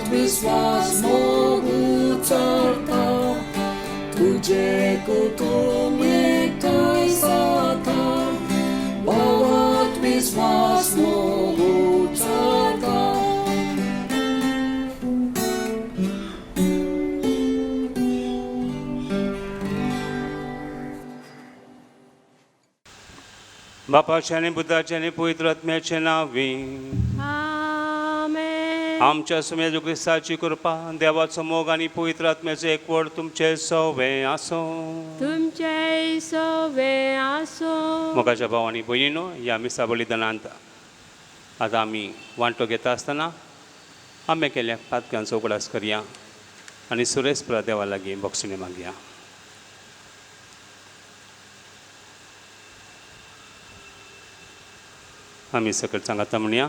विश्वास मोगू चढता तुझे कुटुंब एकटै साता बहुत विश्वास मोगू चढता बापाचे आणि बुद्धाचे आणि पवित्र आत्म्याचे नावे आमच्या सुमेजू ख्रिस्ताची कृपा देवाचो मोग आणि पवित्र आत्म्याचे एकवट तुमचे सवे आसो तुमचे सवे आसो. मोगाच्या भाव आणि भयणीनो ह्या मिसा बलिदानांत आता आम्ही वांटो घेता आसतना आम्ही केल्या पातकांचो उगडास करया आणि सुरेश देवा लागीं बक्षिणे मागया. आम्ही सकल सांगाता म्हणया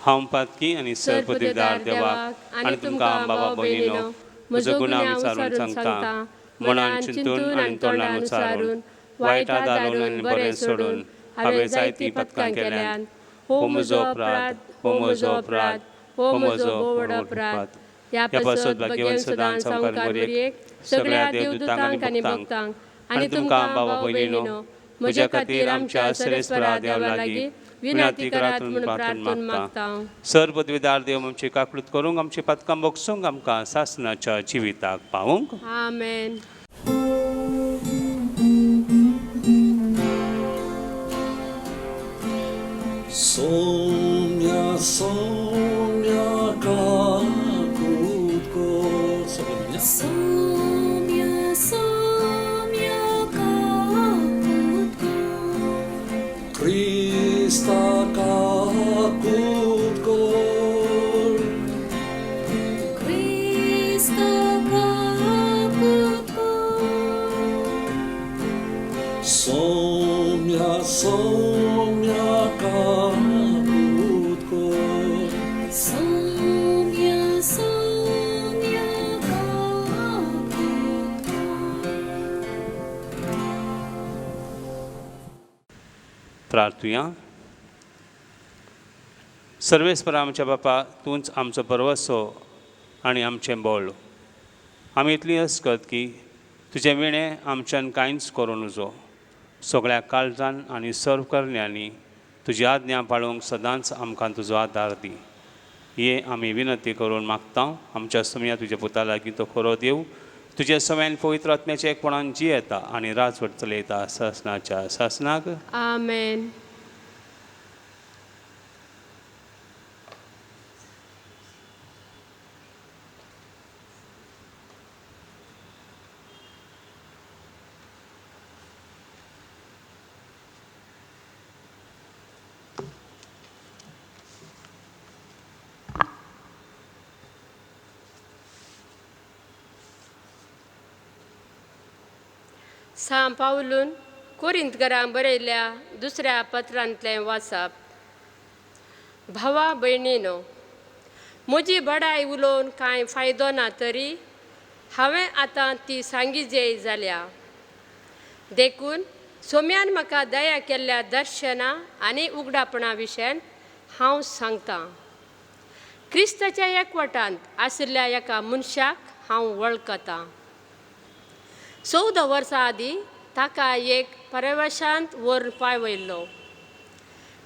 हांव पातकी आणि सर्वपदवीदार देवाक आणि तुमकां बाबा भयणीनो म्हजो गुन्हा विचारून सांगता मनान चिंतून आनी तोंडान उच्चारून वायट घालून आनी बरें सोडून हांवें जायतीं पथकां केल्यान हो म्हजो अपराध हो म्हजो अपराध हो म्हजो बोवड अपराध. ह्या पासत भाग्यवान सदां सावकार बरयेक सगळ्या देवदूतांक आनी भक्तांक आनी तुमकां बाबा भयणीनो म्हज्या खातीर आमच्या सर्वेस्परा देवा लागीं विनंती करात म्हूण प्रार्थना मागता. सर पदवीदार देव आमची काकूट करूंक आमची पथकां बक्षूंक आमकां सासणाच्या जिविताक पावूंक. आमेन. सौम्या सौम्या काकूट को सौम्या सौम्या काकूट को Krista kakut kor Krista kakut kor Somya somya kakut kor Somya somya kakut kor. प्रार्थुया. सर्वेस्पर आमच्या बापा तूंच आमचो परवसो आनी आमचें बळ. आमी इतली अस्कत की तुजें विणें आमच्यान कांयच करूं नजो. सगळ्या काळजान आनी सर्व करण्यांनी तुजी आज्ञा पाळूंक सदांच आमकां तुजो आदार दी. हे आमी विनंती करून मागता आमच्या समया तुज्या पुता लागीं तो खरो देव तुजे सव्यान पवित्र आत्म्याच्या एकपणान जियेता आनी राजवट चलयता सासणाच्या सासनाक. आमेन. सां पावलून कोरिंतकारांक बरयल्ल्या दुसऱ्या पत्रांतलें वाचप. भावा भयणीनो म्हजी बडाय उलोवन कांय फायदो ना तरी हांवें आतां ती सांगिजेय जाल्या. देखून सोम्यान म्हाका दया केल्ल्या दर्शना आनी उगडापणा विशयन हांव सांगतां. क्रिस्ताच्या एकवटांत आशिल्ल्या एका मनशाक हांव वळखतां. 14 वर्सां आदीं ताका एक परवेशांत व्हरून पावयल्लो.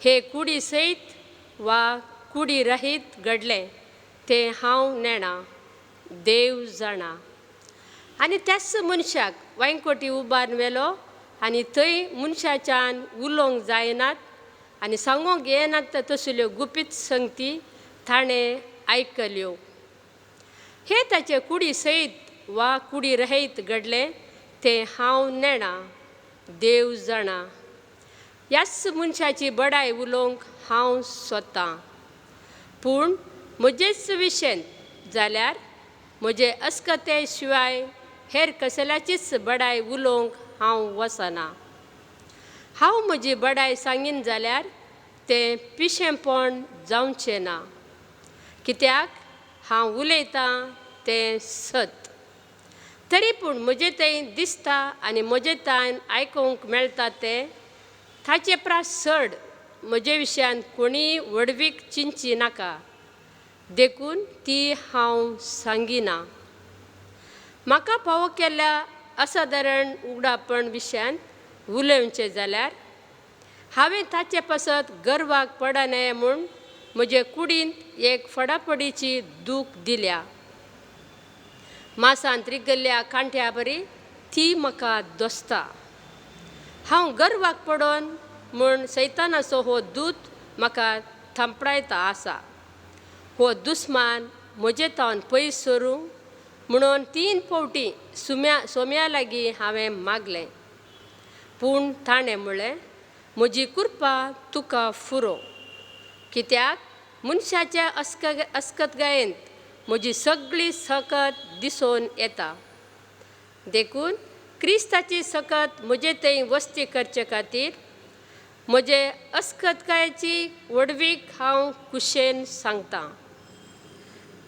हे कुडी सयत वा कुडी रहीत घडलें तें हांव नेणा, देव जाणा. आनी त्याच मनशाक वांयकोटी उबारून व्हेलो आनी थंय मनशाच्यान उलोवंक जायनात आनी सांगूंक येनात तसल्यो गुपीत संगती ताणें आयकल्यो. हे ताचे कुडी सयत वा कुडी रहीत घडलें तें हांव नेणा, देव जाणा. ह्याच मनशाची बडाय उलोवंक हांव सोदतां. पूण म्हजेच विशयन जाल्यार म्हजे अस्कते शिवाय हेर कसल्याचीच बडाय उलोवंक हांव वचना. हांव म्हजी बडाय सांगीन जाल्यार तें पिशेंपण जावचें ना, कित्याक हांव उलयतां तें सत. तरी पूण म्हजे थंय दिसता आनी म्हजे तान आयकूंक मेळटा तें ताचे प्रास चड म्हजे विशयान कोणीय वडवीक चिंची नाका, देखून ती हांव सांगिना. म्हाका फावो केल्ल्या असाधारण उगडापण विशयान उलोवचें जाल्यार हांवें ताचे पासत गर्वाक पडनये म्हूण म्हजे कुडींत एक फडाफडीची दूख दिल्या. मासांत रिगल्ल्या कांट्या बरी ती म्हाका दोसता. हांव गर्वाक पडोन म्हूण सैतानाचो हो दूत म्हाका थांपडायता आसा. हो दुस्मान म्हजे तावन पयस सरूं म्हणून 3 फावटी सोम्या लागीं हांवें मागलें. पूण ताणें म्हळें, म्हजी कृपा तुका फुरो, कित्याक मनशाच्या अस्कतगायेंत म्हजी सगळी सकत दिसून येता. देखून क्रिस्ताची सकत म्हजे थंय वस्ती करचे खातीर म्हजे अस्कतकायेची वडवीक हांव कुशेन सांगतां.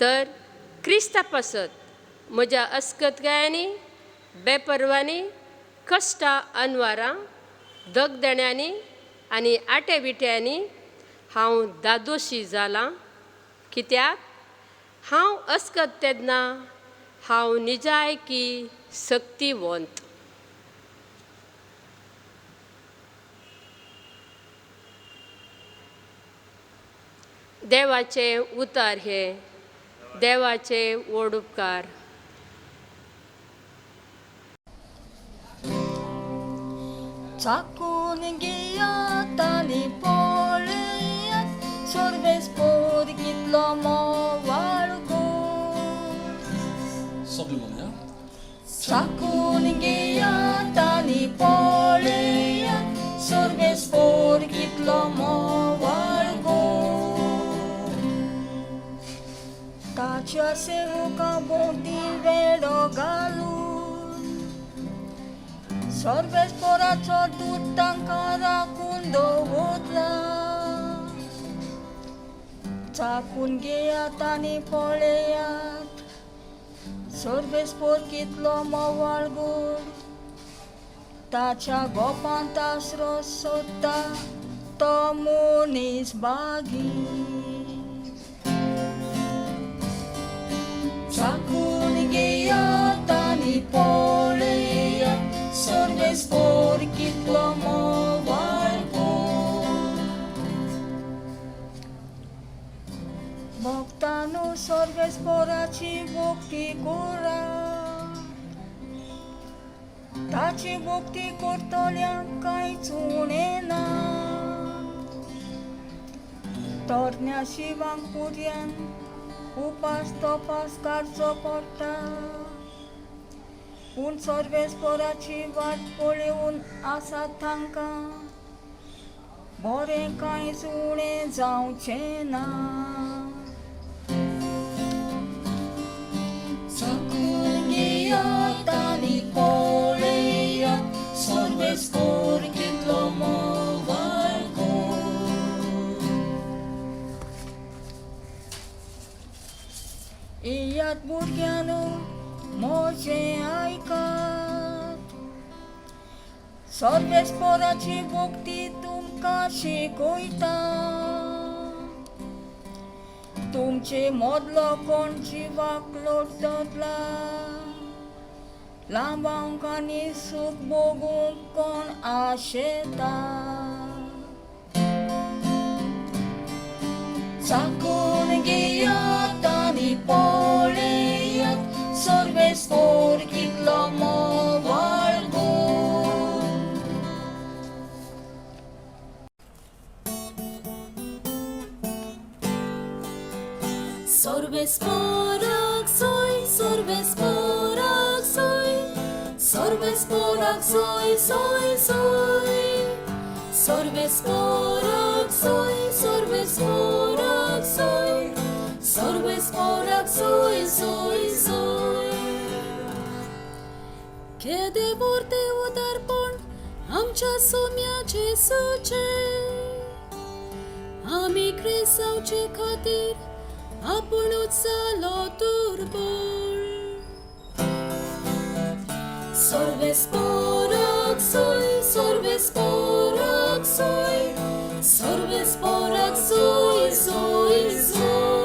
तर क्रिस्ता पासत म्हज्या अस्कतगायांनी, बेपरवांनी, कश्टां अनवारां, दगदण्यांनी आनी आट्याविट्यांनी हांव दादोशी जालां, कित्याक हांव अस्कत तेन्ना हांव निजायकी सक्तिवंत. देवाचे उतार हे देवाचे व्हड उपकार. चाकून घेयात आनी पळयात, सोर्बेस्पोर कितलो मोवाळ गो. चाकून घेयात आनी पळयात, सोर्बेस्पोर कितलो मोवाळ गो. ताच्या सेवका भोंवती वेडो घालून, सोर्बेस्पोराचो दूत तांकां राखून दवरला. चाकून घेयात आनी पळयात, सोर्बेस्पोर कितलो मोवाळ गोड. ताच्या गोपांत आसरो सोदता तो मनीस बागी. चाकून घेयात आनी पळयात, सोर्बेस्पोर कितलो मोवाळ गोड. भक्तांनो, सोर्बेस्पोराची भक्ती करा. ताची भक्ती करतल्यांक कांयच उणें ना. तरण्या शिवांक पुर्यान उपास तपास काडचो पडटा. पूण सोर्बेस्पोराची वाट पळोवन आसात तांकां बरें कांयच उणें जावचें ना. चाकून घेयात आनी पळयात, सोर्बेस्पोर कितलो मोवाळ गोड. येयात भुरग्यांनो, म्हजें आयकात. सोर्बेस्पोराची भक्ती तुमकां शिकयता. तुमचे मोदलो कोण जिवाक लोटतला, लांबांक आनी सूख भोगूंक कोण आशेता. चाकून घेयात आनी पळयात, सोर्बेस्पोर कितलो मोवाळ गोड. Sorbesporak soy, sorbesporak soy, sorbesporak soy, soy, soy. Sorbesporak soy, sorbesporak soy, sorbesporak soy, soy, soy. Kiedy vorte udarpon, am तुमच्या सोम्या जेसूचे आमी क्रिस्तांवचे खातीर आपुणूच जालो दुर्बळ Sorbesporak soy, sorbesporak soy, sorbesporak soy, soy, soy.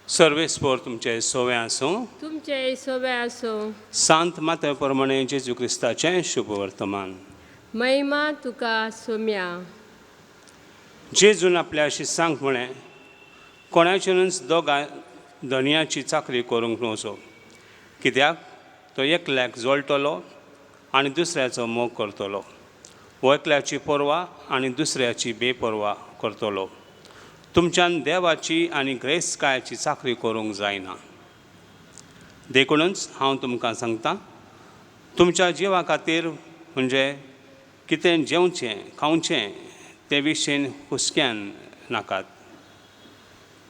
सर्वेस्पोर तुमचे सोवे आसूं. तुमचे सोबे असो. सांत माते प्रमाणे जेजू क्रिस्ताचें शुभ वर्तमान. महिमा तुका सोम्या. जेजून आपल्या शिसांक म्हळें कोणाच्यानूच दोगां धन्याची चाकरी करूंक नवचो, कित्याक तो एकल्याक जोडटलो आनी दुसऱ्याचो मोग करतलो, वो एकल्याची परवा आनी दुसऱ्याची बेपरवा करतलो. तुमच्यान देवाची आनी ग्रेस्तकायाची चाकरी करूंक जायना. देखूनच हांव तुमकां सांगतां, तुमच्या जिवा खातीर म्हणजे कितें जेवचें खावचें ते विशीं हुस्क्यान नाकात.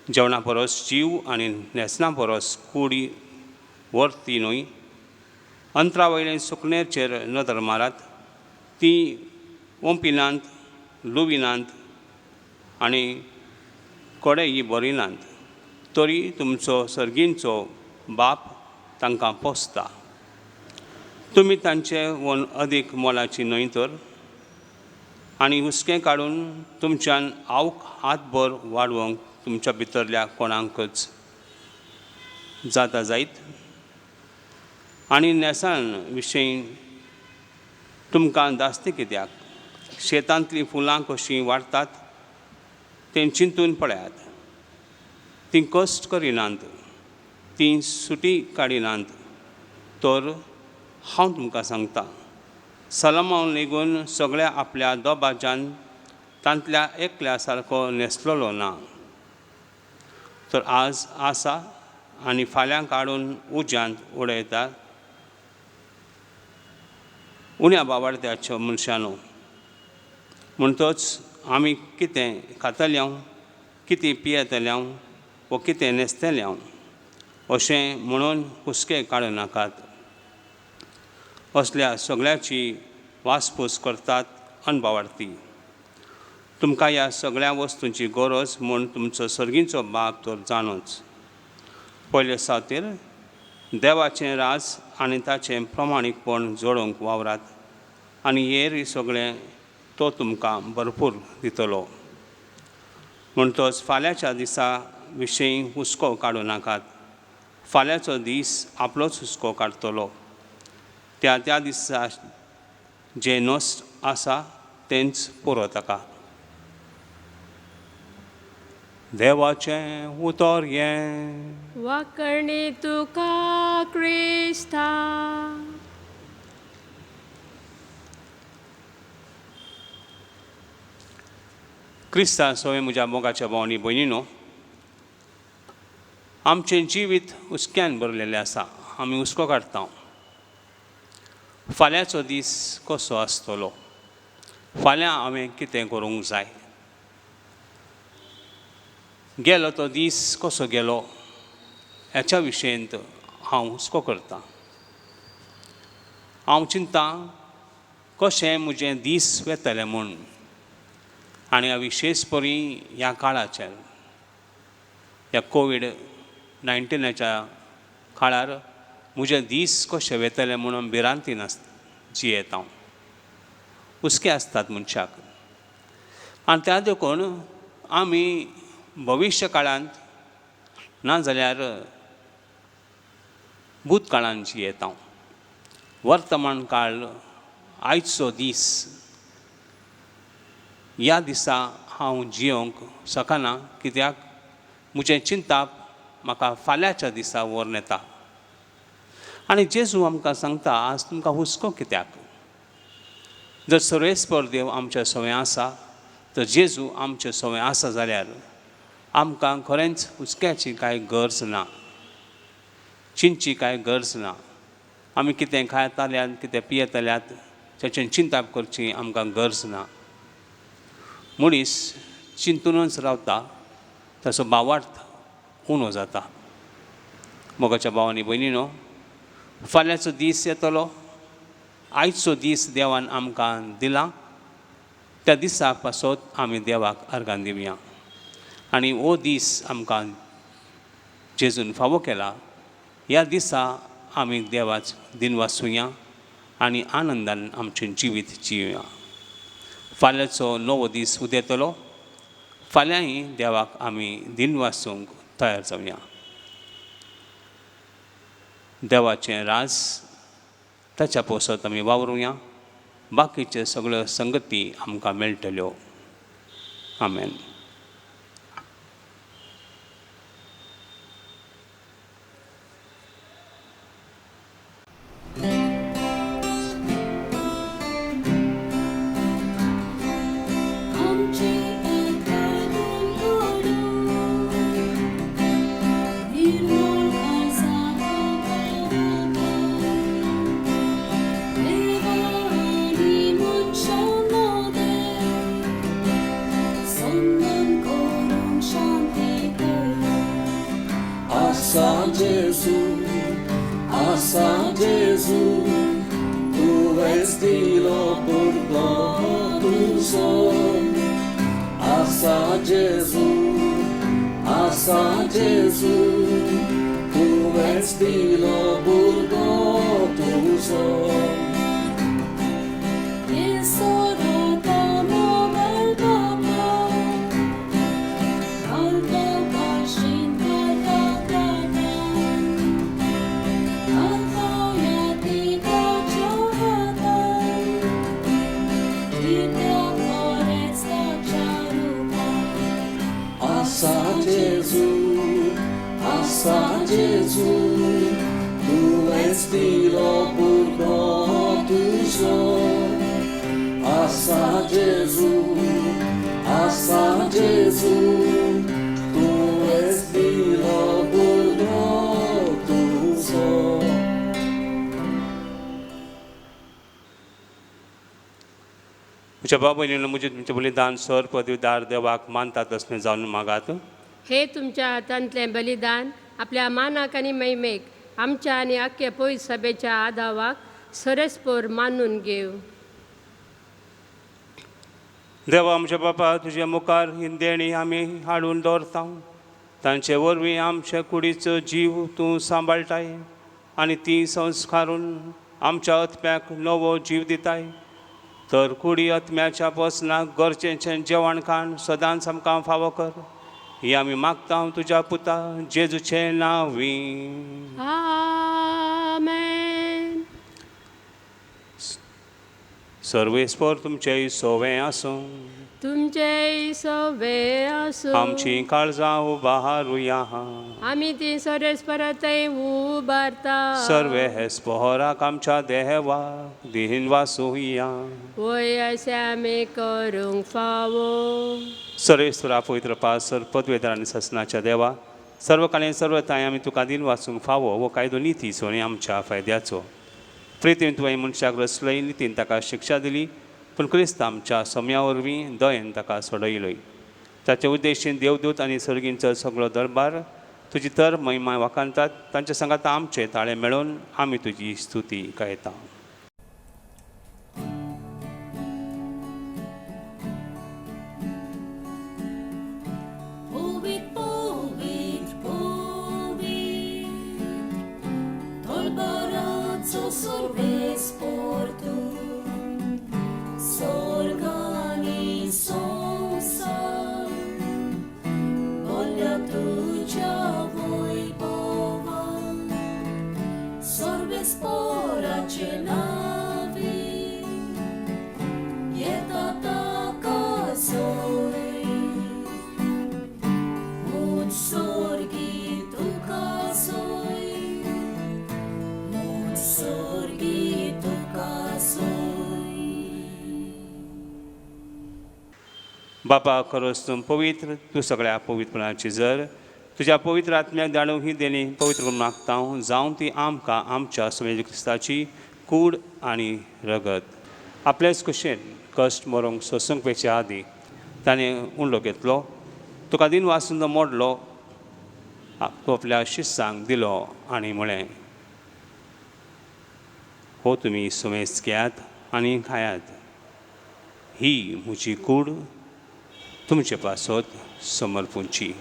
जेवणा परस जीव आनी न्हेसना परस कुडी वर्ती न्हय. अंतरा वयले सुकणेचेर नदर मारात, ती ओंपिनांत, लुविनांत आनी कोडेय बरिनांत, तरी तुमचो सर्गींचो बाप तांकां पोसता. तुमी तांचे वन अदीक मोलाची न्हय तर. आनी हुस्कें काडून तुमच्यान आवक हातभर वाडोवंक तुमच्या भितरल्या कोणाकच जाता जायत. आनी नेसान विशयी तुमकां दास्ती कित्याक? शेतांतलीं फुलां कशीं वाडटात तें चिंतून पळयात. तीं कश्ट करिनात, तीं सुटी काडिनात, तर हांव तुमकां सांगतां, सलमान लेगून सगळ्या आपल्या दोबाज्यान तांतल्या एकल्या सारको न्हेसलेलो ना. तर आज आसा आनी फाल्यां काडून उज्यांत उडयता उण्या बावार्थ्याच्यो मनशांनो. म्हणटच आमी कितें खातल्यांव, कितें पियेतल्यांव वा कितें न्हेसतल्यांव अशें म्हणून हुस्के काडनाकात. असल्या सगळ्याची वासपूस करतात अनबावार्थी. तुमकां ह्या सगळ्या वस्तूंची गरज म्हूण तुमचो सर्गींचो बाप तर जाणोच. पयले सावतेर देवाचें राज आनी ताचें प्रमाणीकपण जोडूंक वावरात आनी हेर सगळें तो तुमकां भरपूर दितलो. म्हणटच फाल्यांच्या दिसा विशीं हुस्को काडूं नाकात. फाल्यांचो दीस आपलोच हुस्को काडटलो. त्या दिसा जें नश्ट आसा तेंच पुरो ताका. देवाचें उतर हें. वाकर्णी तुका क्रिस्ता. क्रिस्ता सोय म्हज्या मोगाच्या भावनी भयणीनो, आमचें जिवीत हुस्क्यान भरलेलें आसा. आमी हुस्को काडटा. फाल्यांचो दीस कसो आसतलो? फाल्यां हांवें कितें करूंक जाय? गेलो तो दीस कसो गेलो हेच्या विशयींत हांव हुस्को करतां. हांव चिंतां कशें म्हजें दीस वेतलें म्हूण. आनी विशेश परी ह्या काळाचेर, ह्या कोवीड-19च्या काळार म्हजे दीस कशें वेतले म्हणून भिरांतीन जियेत हांव. हुस्के आसतात मनशाक. आनी त्या देखून आमी भविश्य काळांत ना जाल्यार भूत काळांत जियेत हांव. वर्तमान काळ आयचो दीस ह्या दिसा हांव जियोंक शकना, कित्याक म्हजें चिंताप म्हाका फाल्यांच्या दिसा व्हरून येता. आनी जेजू आमकां सांगता, आज तुमकां हुस्को कित्याक? जर सर्वेस्पर देव आमच्या सवय आसा, तर जेजू आमचे सवय आसा जाल्यार आमकां खरेंच हुस्क्याची कांय गरज ना, चिंतची कांय गरज ना. आमी कितें खायताल्यात, कितें पियेतल्यात ताचें चिंताप करची आमकां गरज ना. मनीस चिंतूनच रावता, ताचो भावार्थ उणो जाता. मोगाच्या भावांनी भयणीनो, फाल्यांचो दीस येतलो, आयचो दीस देवान आमकां दिला, त्या दिसाक पासत आमी देवाक अर्गां दिवया. आनी हो दीस आमकां जेजून फावो केला, ह्या दिसा आमी देवाच दिन वाचुया आनी आनंदान आमचें जिवीत जिवया. फाल्यांचो नवो दीस उदेतलो, फाल्यांय देवाक आमी दिन वाचूंक तयार जावया. देवाचें राज ताच्या पोसत आमी वावरुया, बाकीच्यो सगळ्यो संगती आमकां मेळटल्यो. आमेन. आमची एकूण घडू निर्मळ काळजाचो देवा आनी मनशांमध्ये संगम करून शांती कर. आसा Jezu, tuveți dilo burgo tuzo. Asa Jezu, tuveți dilo burgo tuzo. Asa Jezu, tuveți dilo burgo tuzo. Asa Jezu, tuveți dilo burgo tuzo. म्हज्या भाव भयणींनो, म्हजें तुमचें बलिदान सर पदवीदार देवाक मानतात तसलें जावन मागात. हे तुमच्या हातांतलें बलिदान आपल्या मानाक आनी महिमेक आमच्या आनी आख्या पवित्र सभेच्या आदावाक सरस्पोर मानून घेव. देवा आमच्या बापा, तुज्या मुखार ही देणी आमी हाडून दवरता. तांचे वरवीं आमच्या कुडीचो जीव तूं सांबाळटाय आनी ती संस्कारून आमच्या आत्म्याक नवो जीव दिताय. तर कुडी आत्म्याच्या पोसनाक गरजेचें जेवण खाण सदांच आमकां फावो कर. ही आमी मागता तुज्या पुता जेजूचे नांवीं. आमेन. सर्वेस्पर तुमचें सोवें आसूं. तुमचे सवे आसूं. आमची काळजां उबारुया. आमी ती सरस्परतय उबारता. सर्वे हेस्पराक आमच्या देवाक दिन वाचुया. वय अशें आमी करूंक फावो. सर्वेस्परा पवित्र पासर पदवेदार आनी ससनाच्या देवा, सर्व काळें सर्व ताय आमी तुका दिन वाचूंक फावो वो कायदो नितीचो आनी आमच्या फायद्याचो. प्रितीन तुवें मनशाक रचलय, नितीन ताका शिक्षा दिली, पूण क्रिस्त आमच्या सम्या वरवीं दयेन ताका सोडयलोय. ताचे उद्देशीन देवदूत आनी सर्गींचो सगळो दरबार तुजी तर महिमा वाखाणटात. तांचे सांगात आमचे ताळे मेळोवन आमी तुजी स्तुती गायता. Sorvespor tu, sorgani sonsa, volia tuja voibova, sorvespora ce navi, jeta taka zoi, mut sorgi tuka zoi, mut sorgi बापा, खरोच तूं पवित्र, तूं सगळ्या पवित्रपणाची जर तुज्या पवित्र आत्म्याक धाडूंक ही देणी पवित्र करून मागता जावं ती आमकां आमच्या समेज क्रिस्ताची कूड आनी रगत. आपलेच कुशेन कश्ट मरोंक सोसूंक पेच्या आदी ताणें उंडलो घेतलो, तुका दिन वाचून मोडलो, तो आपल्या शिस्सांक दिलो आनी म्हळें, हो तुमी सुमेस घेयात आनी खायात. ही म्हजी कूड तुमचे पासत समर्पूंची.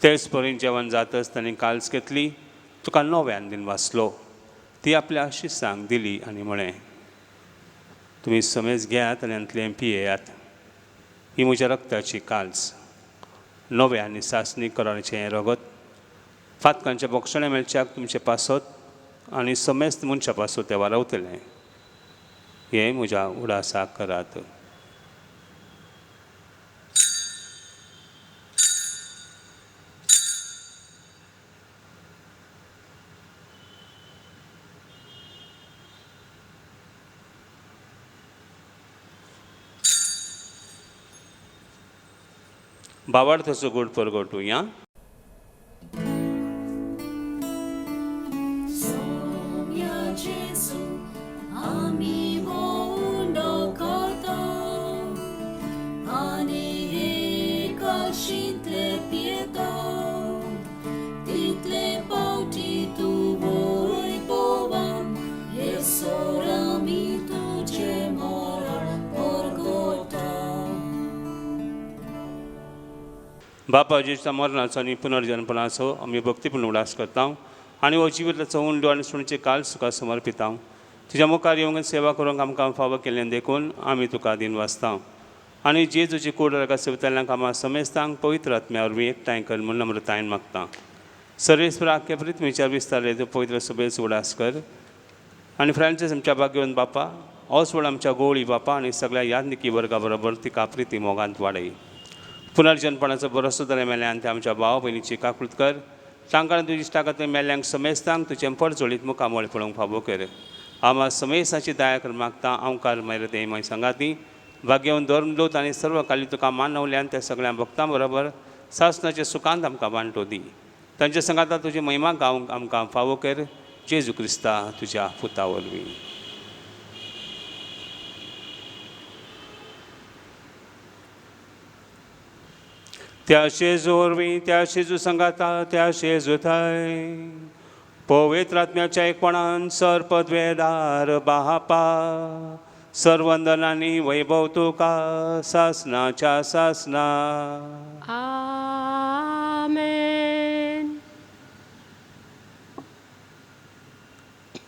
तेच परीन जेवण जातच ताणें काल्स घेतली, तुका नव्यान दिन वाचलो. ती आपल्या शिसांक दिली आनी म्हळें, तुमी समेज घेयात आनी अंतलें पियेयात. ही म्हज्या रक्ताची काल्स, नवे आनी सासणी कराराचें हें रगत. फातकांच्या बोक्षणे मेळच्याक तुमचे पासत आनी समेस्त मनशा पासत ते वारवतलें. हें म्हज्या उडासाक करात. भावार्थाचो गोड परगटूया. Soumia Jesu, ami mondo kota, ani kalshintle pieta, title pauti tu voi povam, esorami tuce moral porgota. बापा जेच्या मरणाचो आनी पुनर्जन्मपणाचो आमी भक्तीपूर्ण उडास करता आनी हो जिविताचो उंडो आनी सुणेचे काल सुका समर्पिता. तुज्या मुखार येवंक सेवा करूंक आमकां फावो केल्लें देखून आमी तुका दिन वाचता. आनी जेजूची कूड रगत सेवितल्यांक आम्हा समेस्तांक पवित्र आत्म्या वरवीं एकठांय कर म्हूण नम्रतायेन मागता. सर्वेस्परा आख्या प्रिथ्वीचेर विस्तारले तूं पवित्र सभेचो उडास कर. आनी फ्रांसीस आमच्या भाग्यवंत बापा, हो सोड आमच्या गोवळी बापा आनी सगळ्या याज्ञिकी वर्गा बरोबर तिका प्रिती मोगांत वाडय. पुनर्जन्मपणाचो भरोसो जाल्या मेल्यान ते आमच्या भाव भयणीची काकूळट कर. तांकां तुजी इश्टागत मेल्ल्यांक समेस्तांक तुजें पड जोडीत मुखामोळ पळोवंक फावो कर. आम्हा समेसाची दया कर मागता. हांवकार मायर ते माय सांगाती भाग्यवंत धर्मदूत आनी सर्व काली तुका मानवल्यान त्या सगळ्या भक्तां बरोबर सासणाच्या सुखांत आमकां वांटो दी. तांच्या संगाता तुजी महिमा गावंक आमकां फावो कर. जेजू क्रिस्ता तुज्या पुता वरवीं. त्या शेजू वरवीं त्या शेजू संगाता त्या शेजू थंय पवित्र आत्म्याच्या एकपणान सरपदवेदार बापा सर्वंदनांनी वैभव तुका सासणाच्या सासना. आमेन.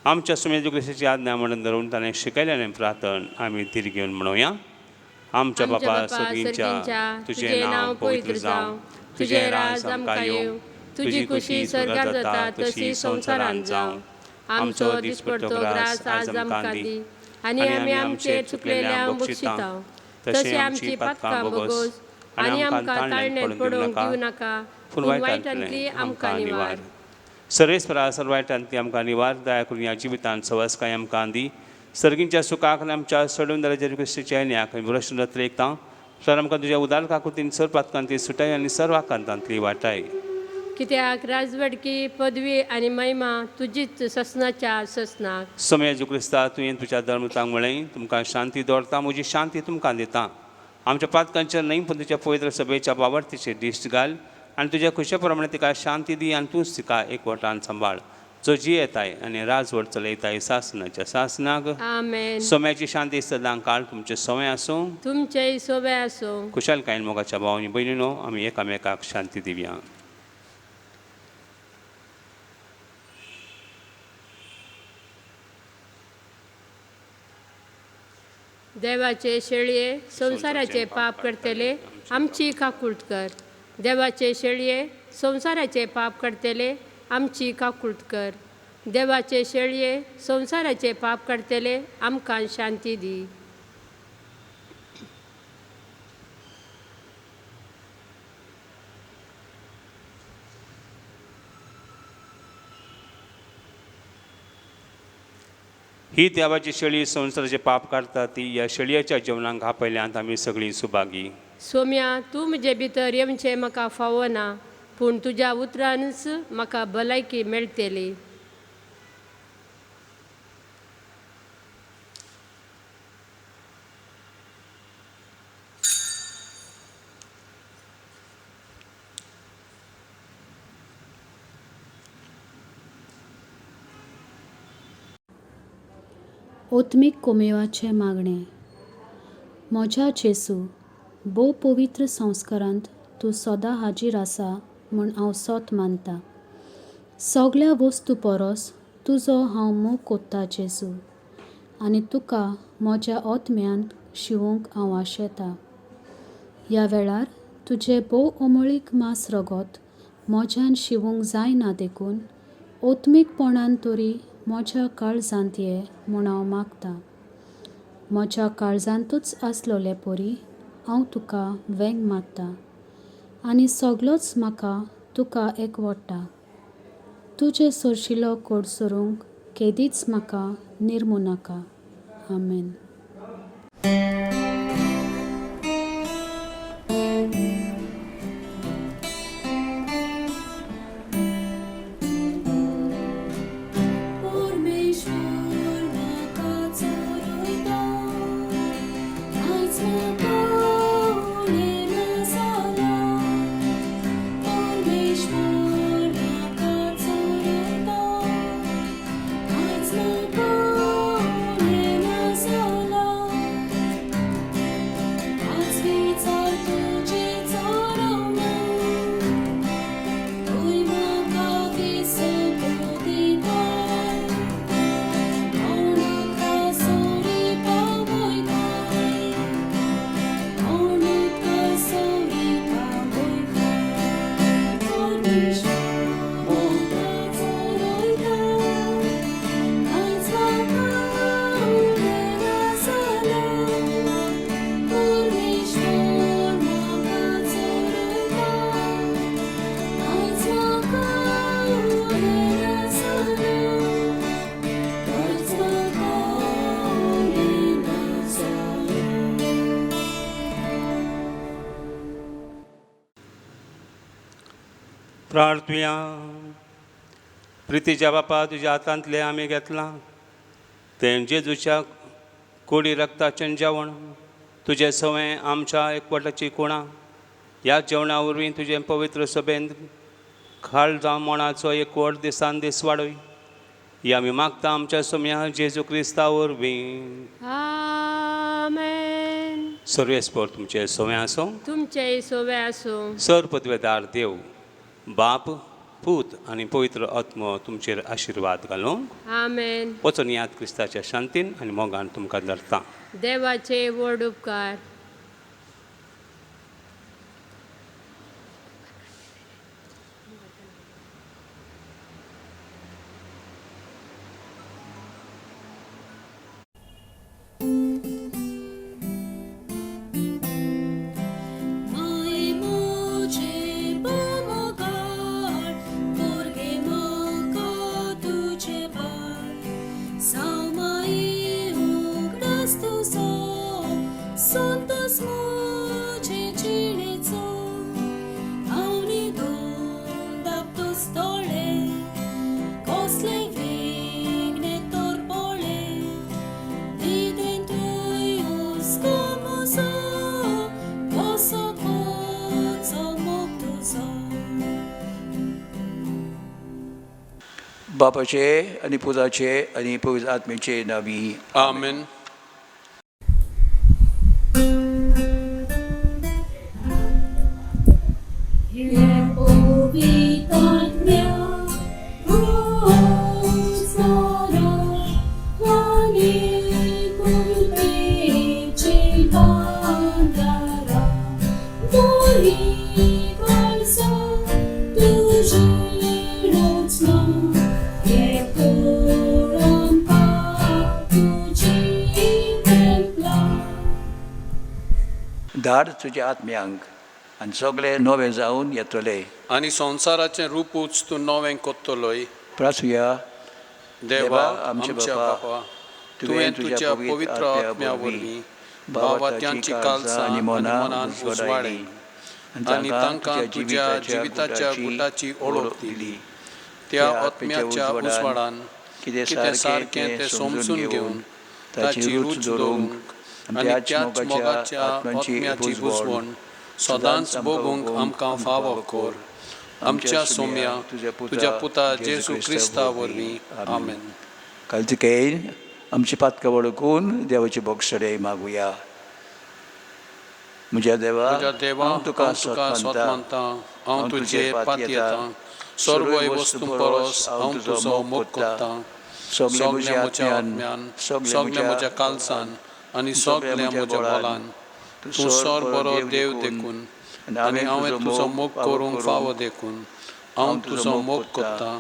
आमच्या सुमेजू क्रिस्ताची आज्ञा म्हणून धरून ताणें शिकयलेलें प्रार्थन आमी तिरी घेवन म्हणुया. आमच्या बापा सगळींच्या तुझे नांव पवित्र जावं, तुझे राज आमकां येवं, तुजी खुशी स्वर्गार जाता तशी संवसारांत जावं. आमचो दिसपडटो ग्रास आज आमकां दी आनी आमी आमचे चुकलेल्यांक बक्षिता, तशी आमची पातकां बोगोस आनी आमकां ताळणेंत पडोवंक दिवं नाका, पूण वायटांतली आमकां निवार. सर्वेस्परा सर्वायटांतली आमकां निवार. दया करून ह्या जिवितांत सवस्काय आमकां दी. सर्गींच्या सुखाक आनी आमच्या सडून जाल्यार क्रिस्तीच्या येण्याक भ्रश्ट एकता. सर आमकां तुज्या उदार काकुतीन सर पातकांतली सुटाय आनी सर्व आकांतांतली वाटाय. कित्याक राजवडकी पदवी आनी महिमा तुजीच ससनाच्या ससनाक. समय जेजू क्रिस्ता तुवें तुज्या धर्मतांक म्हळें, तुमकां शांती दवरता, म्हजी शांती तुमकां दिता. आमच्या पातकांच्या न्हय पूण तुज्या पवित्र सभेच्या बाबतीचे दिश्ट घाल आनी तुज्या खुशे प्रमाणे तिका शांती दी आनी तूंच तिका एकवटान सांबाळ. जो जी येताय आनी राजवट चलयताय सासनाच्या सासनाक. आमेन. सोम्याची शांती सदां काळ तुमचे सवय आसूं, तुमचेय सोबे आसूं. खुशालकायेन मोगाच्या भावांनी भयणीनो आमी एकामेकाक शांती दिवया. देवाचे शेळये संसाराचे पाप करतले आमची काकूळट कर. देवाचे शेळये संसाराचे पाप करतले आमची काकूळट कर. देवाचे शेळये संसाराचे पाप करतले आमकां शांती दी. ही देवाची शेळी संसाराचे पाप काडटा ती ह्या शेळयेच्या जेवणाक आपयल्यांत आमी सगळीं सुभागी. सोम्या तूं म्हजे भितर येवचें म्हाका फावो ना, पूण तुज्या उतरानच म्हाका भलायकी मेळटली. ओत्मीक कोमेवाचे मागणे. म्हज्या जेसू, भोव पवित्र संस्कारांत तूं सदां हाजीर आसा म्हूण हांव सोत मानतां. सगळ्या वस्तू परस तुजो हांव मोग कोत्ता जेसू, आनी तुका म्हज्या ओतम्यान शिवूंक हांव आशेतां. ह्या वेळार तुजें भोव अमळीक मांस रगत म्हज्यान शिवूंक जायना देखून ओत्मीकपणान तरी म्हज्या काळजांत ये म्हूण हांव मागतां. म्हज्या काळजांतूच आसलोले परी हांव तुका वेंग मारतां, आनी सगळोच म्हाका तुका एकवडटा. तुजे सोरशिलो कोड सोरूंक केदीच म्हाका निर्मू नाका. आमेन. परमेश्वर म्हाका चोरयता, आयज म्हाका उणें जाला. परमेश्वर म्हाका चोरयता, आयज म्हाका उणें जाला. आज विचार तुजी चोरवणा, तुय म्हाका विसको दिता. प्रार्थुया. प्रितीच्या बापा, तुज्या हातांतले आमी घेतलां तें जेजूच्या कोडी रक्ताचें जेवण, तुजें सवय आमच्या एकवटाची कोणा. ह्या जेवणा वरवीं तुजें पवित्र सभेंत खालजा मोणाचो एकवट दिसान दीस वाडय. ही आमी मागता आमच्या सोम्या जेजू क्रिस्ता वरवीं. आमेन. सर्वेस्पर तुमचे सवय आसूं. तुमचेय सोवे आसूं. सर पदवेदार देव, बाप, पूत आनी पवित्र आत्मो तुमचेर आशिर्वाद घालूं. आमेन. वचून याद क्रिस्ताच्या शांतीन आनी मोगान तुमकां धरता. देवाचे व्हड उपकार. Mai moje pomogar, porque maka tuche bar. Samai ugrastuso, sontos moje chilico. Auni don daptus tole, kosle vigne torpole. Diden tuius como so, koso koco moktuso. बापाचे आणि पुताचे आणि पवित्र आत्म्याचे नावी. आमेन. Повітання, Господа, ланікуй причий бандара, горі кольцо, дуже моцно, як коронка तुझी templa. धाड तुझ्या आत्म्यांक आणि सगळे नवे जावन येतले. आणि संसाराचें रूपूच तूं नवें कोत्तलोय. प्रार्थुया. देवा आमच्या बापा, तुवें तुज्या पवित्र आत्म्या वरवीं भावात्यांची कालसां आनी मनान उजवाडली आनी तांकां तुज्या जिविताच्या गुटाची ओळख दिली. त्या आत्म्याच्या उजवाडान कितें सारकें तें समजून घेवन ताची रूच धरूंक आनी त्याच मोगाच्या आत्म्याची बुजवण सदांच भोगूंक आमकां फावो कर. आमच्या सोम्या तुज्या पुता जेजू क्रिस्ता वरवीं. आमेन. कालचे आमची पातकां वळखून देवाची बोगसडे मागुया. म्हज्या देवा हांव तुका सोत मानता, हांव तुजेर पात येता, सर्व वस्तू परस हांव तुजो मोग करता. सगळे म्हज्या आत्म्यान, सगळे म्हज्या कालसान आनी सगळ्या म्हज्या बोलान तूं सर बरो देव देखून आनी हांवें तुजो मोग करूंक फावो देखून हांव तुजो मोग करता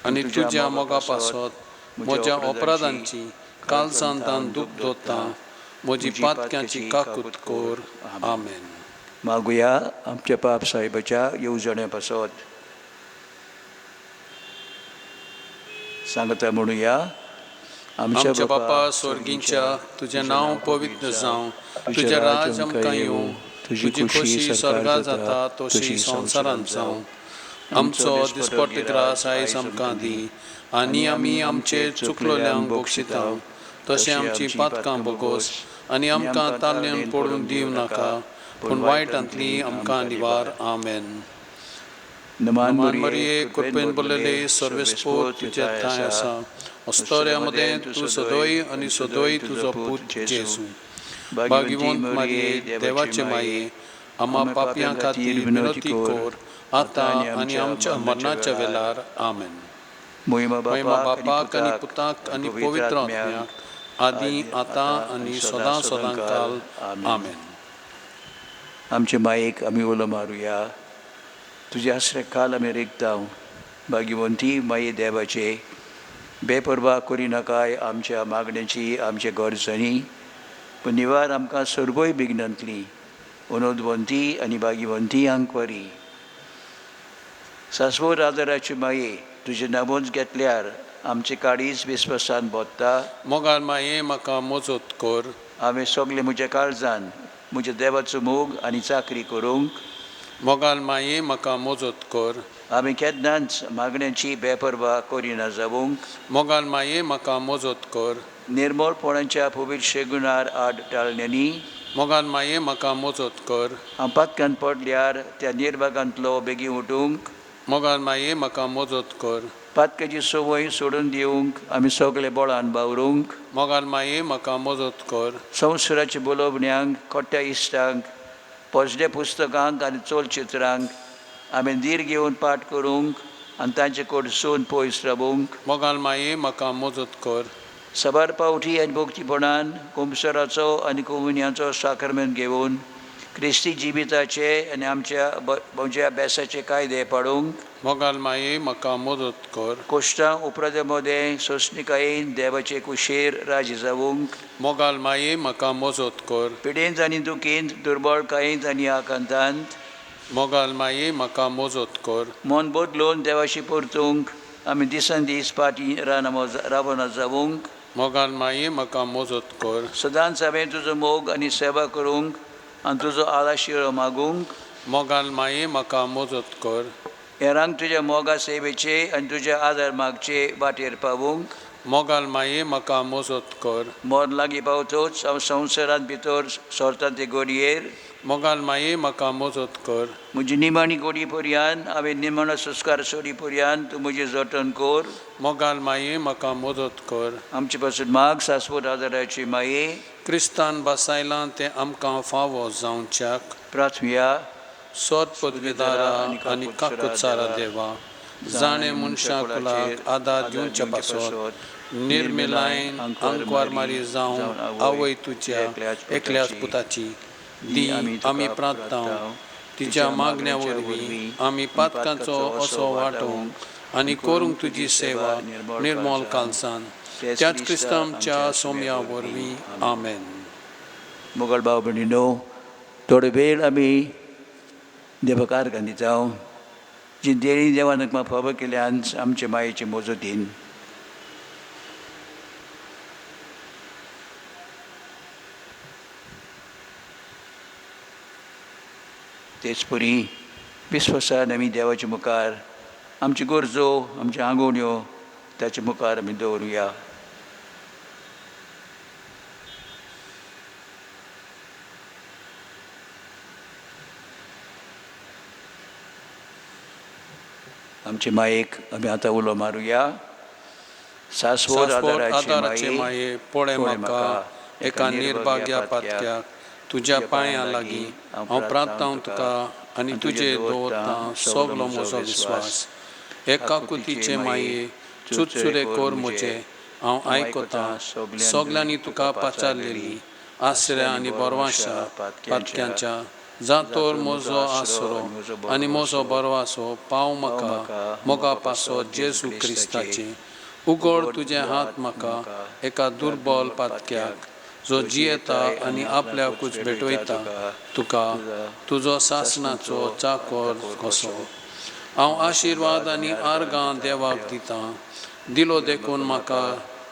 आनी तुज्या मोगा पासत म्हज्या अपराधांची कालसांतान दूख दोत्ता. म्हजी पातक्यांची काकूट कोर. आमेन. मागुया आमच्या पाप साहेबाच्या येवजणे पासत. सांगता म्हणुया. आमच्या बापा स्वर्गींच्या, तुजें नांव पवित्र जावं, तुजें राज आमकां येवं, तुजी खोशी स्वर्गांत जाता तशी संवसारांत जावं. आमचो दिसपट्टो ग्रास आयज आमकां दी, आनी आमी आमचेर चुकलोल्यांक बक्षिता, तशें आमची पातकां बोगोस आनी आमकां ताल्ल्यान पडून दिवं नाका, पूण वायटांतली आमकां निवार. आमेन. नमान मरिये, कृपेन भरलेले, सर्वेस्पोर तुजे ठाय आसा, अस्तोऱ्यामध्ये तूं सदोय आनी सदोय तुजो पूत जेजू. भाग्यवंत मारये, देवाचे माये, आम्हा पापयां खातीर विनोती कोर, आतां आनी आमच्या मरणाच्या वेळार. आमेन. महिमा बापाक आनी पुताक आनी पवित्र आत्म्याक, आदी आतां आनी सदां सदां काल. आमेन. आमचे मायेक आमी उलो मारुया. तुजे आसरे काल आमी रेखता. भाग्यवंती माये देवाचे, बेपरवा करी नाकाय आमच्या मागण्यांची, आमच्या गरजांनी, पूण निवार आमकां सर्वय बिघनांतली. अनोदवंती आनी भाग्यवंती आंकवारी, सासवोर आदाराची माये, तुजे नामोज घेतल्यार आमचे काळीज विस्वासान बोत्ता. मोगाल माये म्हाका मजत कर. हांवें सगळे म्हज्या काळजान म्हज्या देवाचो मोग आनी चाकरी करूंक. मोगाल माये म्हाका मजत कर. हांवें केन्नाच मागण्यांची बेपरवा करिना जावंक. मोगाल माये म्हाका मजत कर. निर्मळपणाच्या पवित्र शेगुणार आड टाळण्यांनी. मोगाल माये म्हाका मजत कर. हांव पातकान पडल्यार त्या निर्भागांतलो बेगीन उठूंक. मोगाल माये म्हाका मजत कर. पातकाची संवय सोडून दिवंक आमी सगळे बळान बावरूंक. मोगाल माये म्हाका मजत कर. संवसाराच्या बोलोवण्यांक, खोट्या इश्टांक, पोजड्या पुस्तकांक आनी चलचित्रांक हांवें धीर घेवन पाठ करूंक आनी तांचे कडसून पयस रावूंक. मोगाल माये म्हाका मजत कर. सबार पावटी आनी भोक्तीपणान कुंभसराचो आनी कोमुनियाचो साक्रमेंत घेवन क्रिस्ती जिविताचे आनी म्हज्या अभ्यासाचे कायदे पाडूंक. मोगाल माये म्हाका मदत कर. कोश्टां उपरादे मदें सोंसणिकायेन देवाचे कुशीर राजी जावंक. मोगाल माये म्हाका मजत कर. पिडेंत आनी दुखींत, दुर्बळकायेंत आनी आकांतांत. मोगाल माये म्हाका मजत कर. मन बदलून देवाशी परतूंक आमी दिसान दीस पाटी रावना जावंक. मोगाल माये म्हाका मजत कर. सदांच हांवें तुजो मोग आनी सेवा करूंक आनी तुजो आलाशिरो मागूंक. मोगाल माये म्हाका मजत कर. हेरांक तुज्या मोगा सेवेचे आनी तुज्या आदार मागचे वाटेर पावूंक. मोगाल माये म्हाका मजत कर. मोर लागीं पावतोच हांव संवसारांत भितर सरता ते घडयेर. मोगाल माये म्हाका मजत कर. म्हजी निमाणी घडी पर्यान, हांवें निमाणो संस्कार सोडी पर्यान तूं म्हजें जतन कर. मोगाल माये म्हाका मदत कर. आमचे पासून माग सासवत आदाराची माये. क्रिस्तान बसायलां तें आमकां फावो जावच्याक. प्रार्थुया. सोत पदवीदारा आनी काकुत्सारा देवा, जाणे मनशा कुलाक आदार दिवच्या पासत निर्मिलायन आंकवार मारी जावन आवय तुज्या एकल्याच पुताची दी आमी प्रार्थना. तिच्या मागण्या वरवीं आमी पातकांचो असो वांटोवंक आनी करूंक तुजी सेवा निर्मल कालसान त्याच क्रिस्तांच्या सोम्या वरवीं. आमेन. मोगल भाव भयणीनो, थोडो वेळ आमी देवाक आर्गां जावं जी देणी देवान म्हाका फावो केल्यान आमचे मायेचे मोजतीन. तेच परी विस्वासान आमी देवाच्या मुखार आमच्यो गरजो, आमच्यो आंगवण्यो ताच्या मुखार आमी दवरुया. आमचे मायेक आमी आतां उलो मारुया. शाश्वत आदाराचे आदाराची माये पळय म्हाका एका निर्भाग्या पातक्याक तुज्या पांयां लागीं हांव प्रार्थना तुका आनी तुजे दवरता सगलो म्हजो विस्वास. एकाकुतीचे माये चुचुरे कोर म्हजे हांव आयकतां सगल्यांनी तुका पाचारलेली आसऱ्या आनी बरवाशा पातक्यांच्या जातोर म्हजो आसरो आनी म्हजो बरवासो पाव म्हाका मोगा पासो जेजू क्रिस्ताचे. उगड तुजे हात म्हाका एका दुर्बल पातक्याक जो जियेता आनी आपल्याकूच भेटवयता तुका तुजो सासणाचो चाकर कसो. हांव आशिर्वाद आनी आर्गां देवाक दितां दिलो देखून म्हाका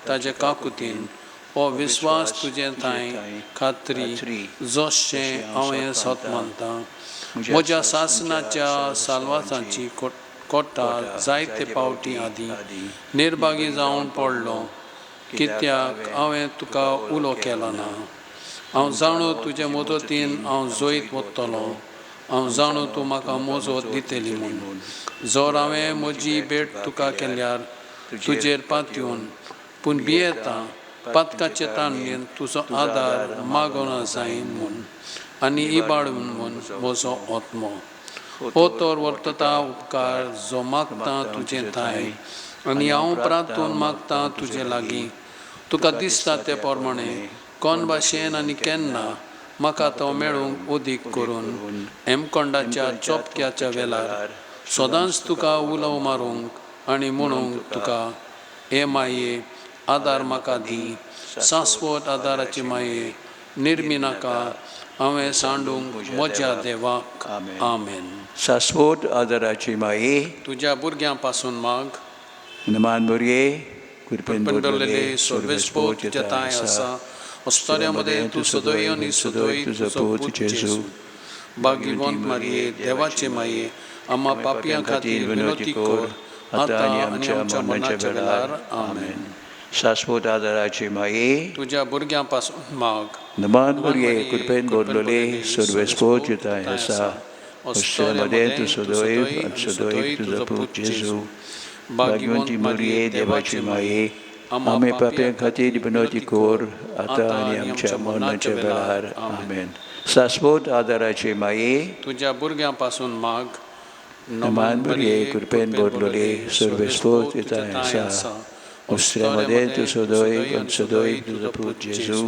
ताजे काकुतीन हो विस्वास तुजे थंय खात्री जशें हांवें सत मानतां. म्हज्या सासणाच्या साल्वासाची कोटा जायते फावटी आदीं निर्भागी जावन पडलो कित्याक हांवें तुका उलो केलो ना. हांव जाणू तुजे मदतीन हांव जोईत वतलो. हांव जाणू तूं म्हाका मोजत दितली म्हणून. जर हांवें म्हजी भेट तुका केल्यार तुजेर पातयेवन पूण भियेता पातकाचे ताणेन तुजो आदार मागोना जायन म्हूण आनी इबाडून म्हूण म्हजो आत्मो. हो तर वर्तता उपकार जो मागता तुजे थंय आनी हांव प्रार्थून मागता तुजे लागीं. तुका दिसता ते प्रमाणे कोण भाशेन आनी केन्ना म्हाका तो मेळूंक उदीक करून हेमकोंडाच्या चोपक्याच्या वेळार सदांच तुका उलो मारूंक आनी म्हणूंक तुका हे माये आदार म्हाका दी. शाश्वत आदाराची माये निर्मी नाका हांवें सांडूंक म्हज्या देवाक. आमेन. शाश्वत आदाराची माये तुज्या भुरग्यां पासून माग नमान भुरगे कृपेन पंडरलेले सर्वेस्पो तुज्या ताय आसा. अस्तोऱ्यामध्ये तूं सदोय आनी सदोय तुजो पूत जेजू. भाग्यवंत मारये देवाचे माये आम्हा पापियां खातीर विनोती कर आतां आनी आमच्या मरणाच्या वेळार. आमेन. शाश्वत आदाराची माये तुज्या भुरग्यां पासून माग नमान भुरगे कृपेन भरलेले सर्वेस्पो तुताय आसा. अस्तोऱ्यामध्ये तूं सदोय सदोय तुजो पूत जेजू. भाग्यवंती मरिये देवाची माये आमी पापियां खातीर विनोती कर आतां आनी आमच्या मरणाच्या वेळार. आमेन. शाश्वत आदाराची माये तुज्या भुरग्यां पासून माग नमान भुरगे कृपेन भरलेले सर्वेस्पो तुताय आसा. अस्तोऱ्यामध्ये तूं सदोय सदोय तुजो पूत जेजू.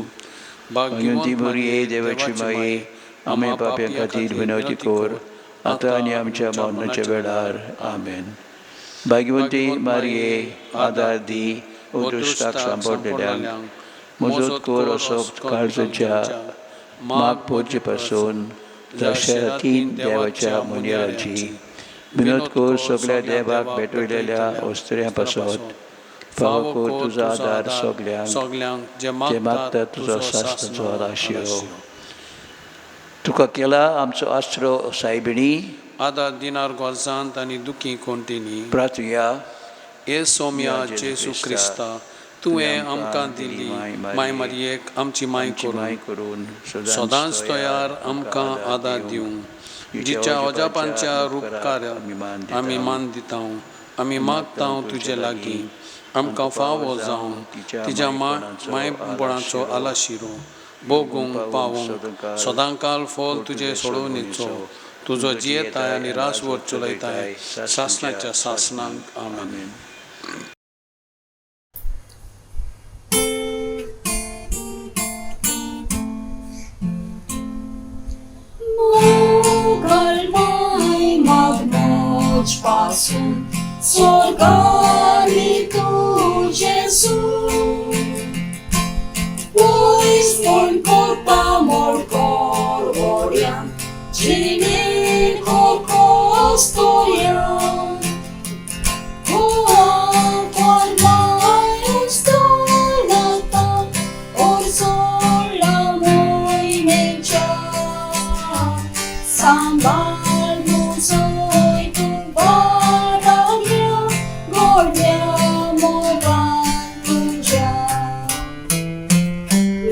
भाग्यवंती मरिये देवाची माये आमी पापियां खातीर विनोती कर आतां आनी आमच्या मरणाच्या वेळार. आमेन. भाग्यवंती मारये आदार दी उदुश्टाक सांपडलेल्यांक मजत कर असो काळजाच्या माग पोरचे पासून दशरातीन देवाच्या मुनियाची विनोद कर सगळ्या देवाक भेटवलेल्या अस्तऱ्यां पासत फावो कर तुजो आदार सगल्यांक जे मागता तुजो सासणाचो राशियो. तुका केला आमचो आसरो सायबिणी आदार दिनार गोरजांत आनी दुखी कोंटिनी. प्रार्थया हे सौम्या जेजू क्रिस्ता तुवें आमकां दिली माय मारयेक आमची माय करून सदांच तयार आमकां आदार दिवंक जिच्या अजापांच्या रूपकाराक आमी मान दिता. आमी मागता तुजे लागीं आमकां फावो जावन तिच्या मायपणाचो आलाशिरो भोगूंक पावूंक सदांकाल फॉल तुजे सोडवणेचो तुजो जियेताय आनी रासवर चलयताय सासणाच्या सासणांक. आमेन. Mogalmai magmoć pasun, sorgani tu Jezu. Pois mon corpa morcor oriam, cine cocostoriam. Sambal musoy tu baragya, gordia mogan tuja.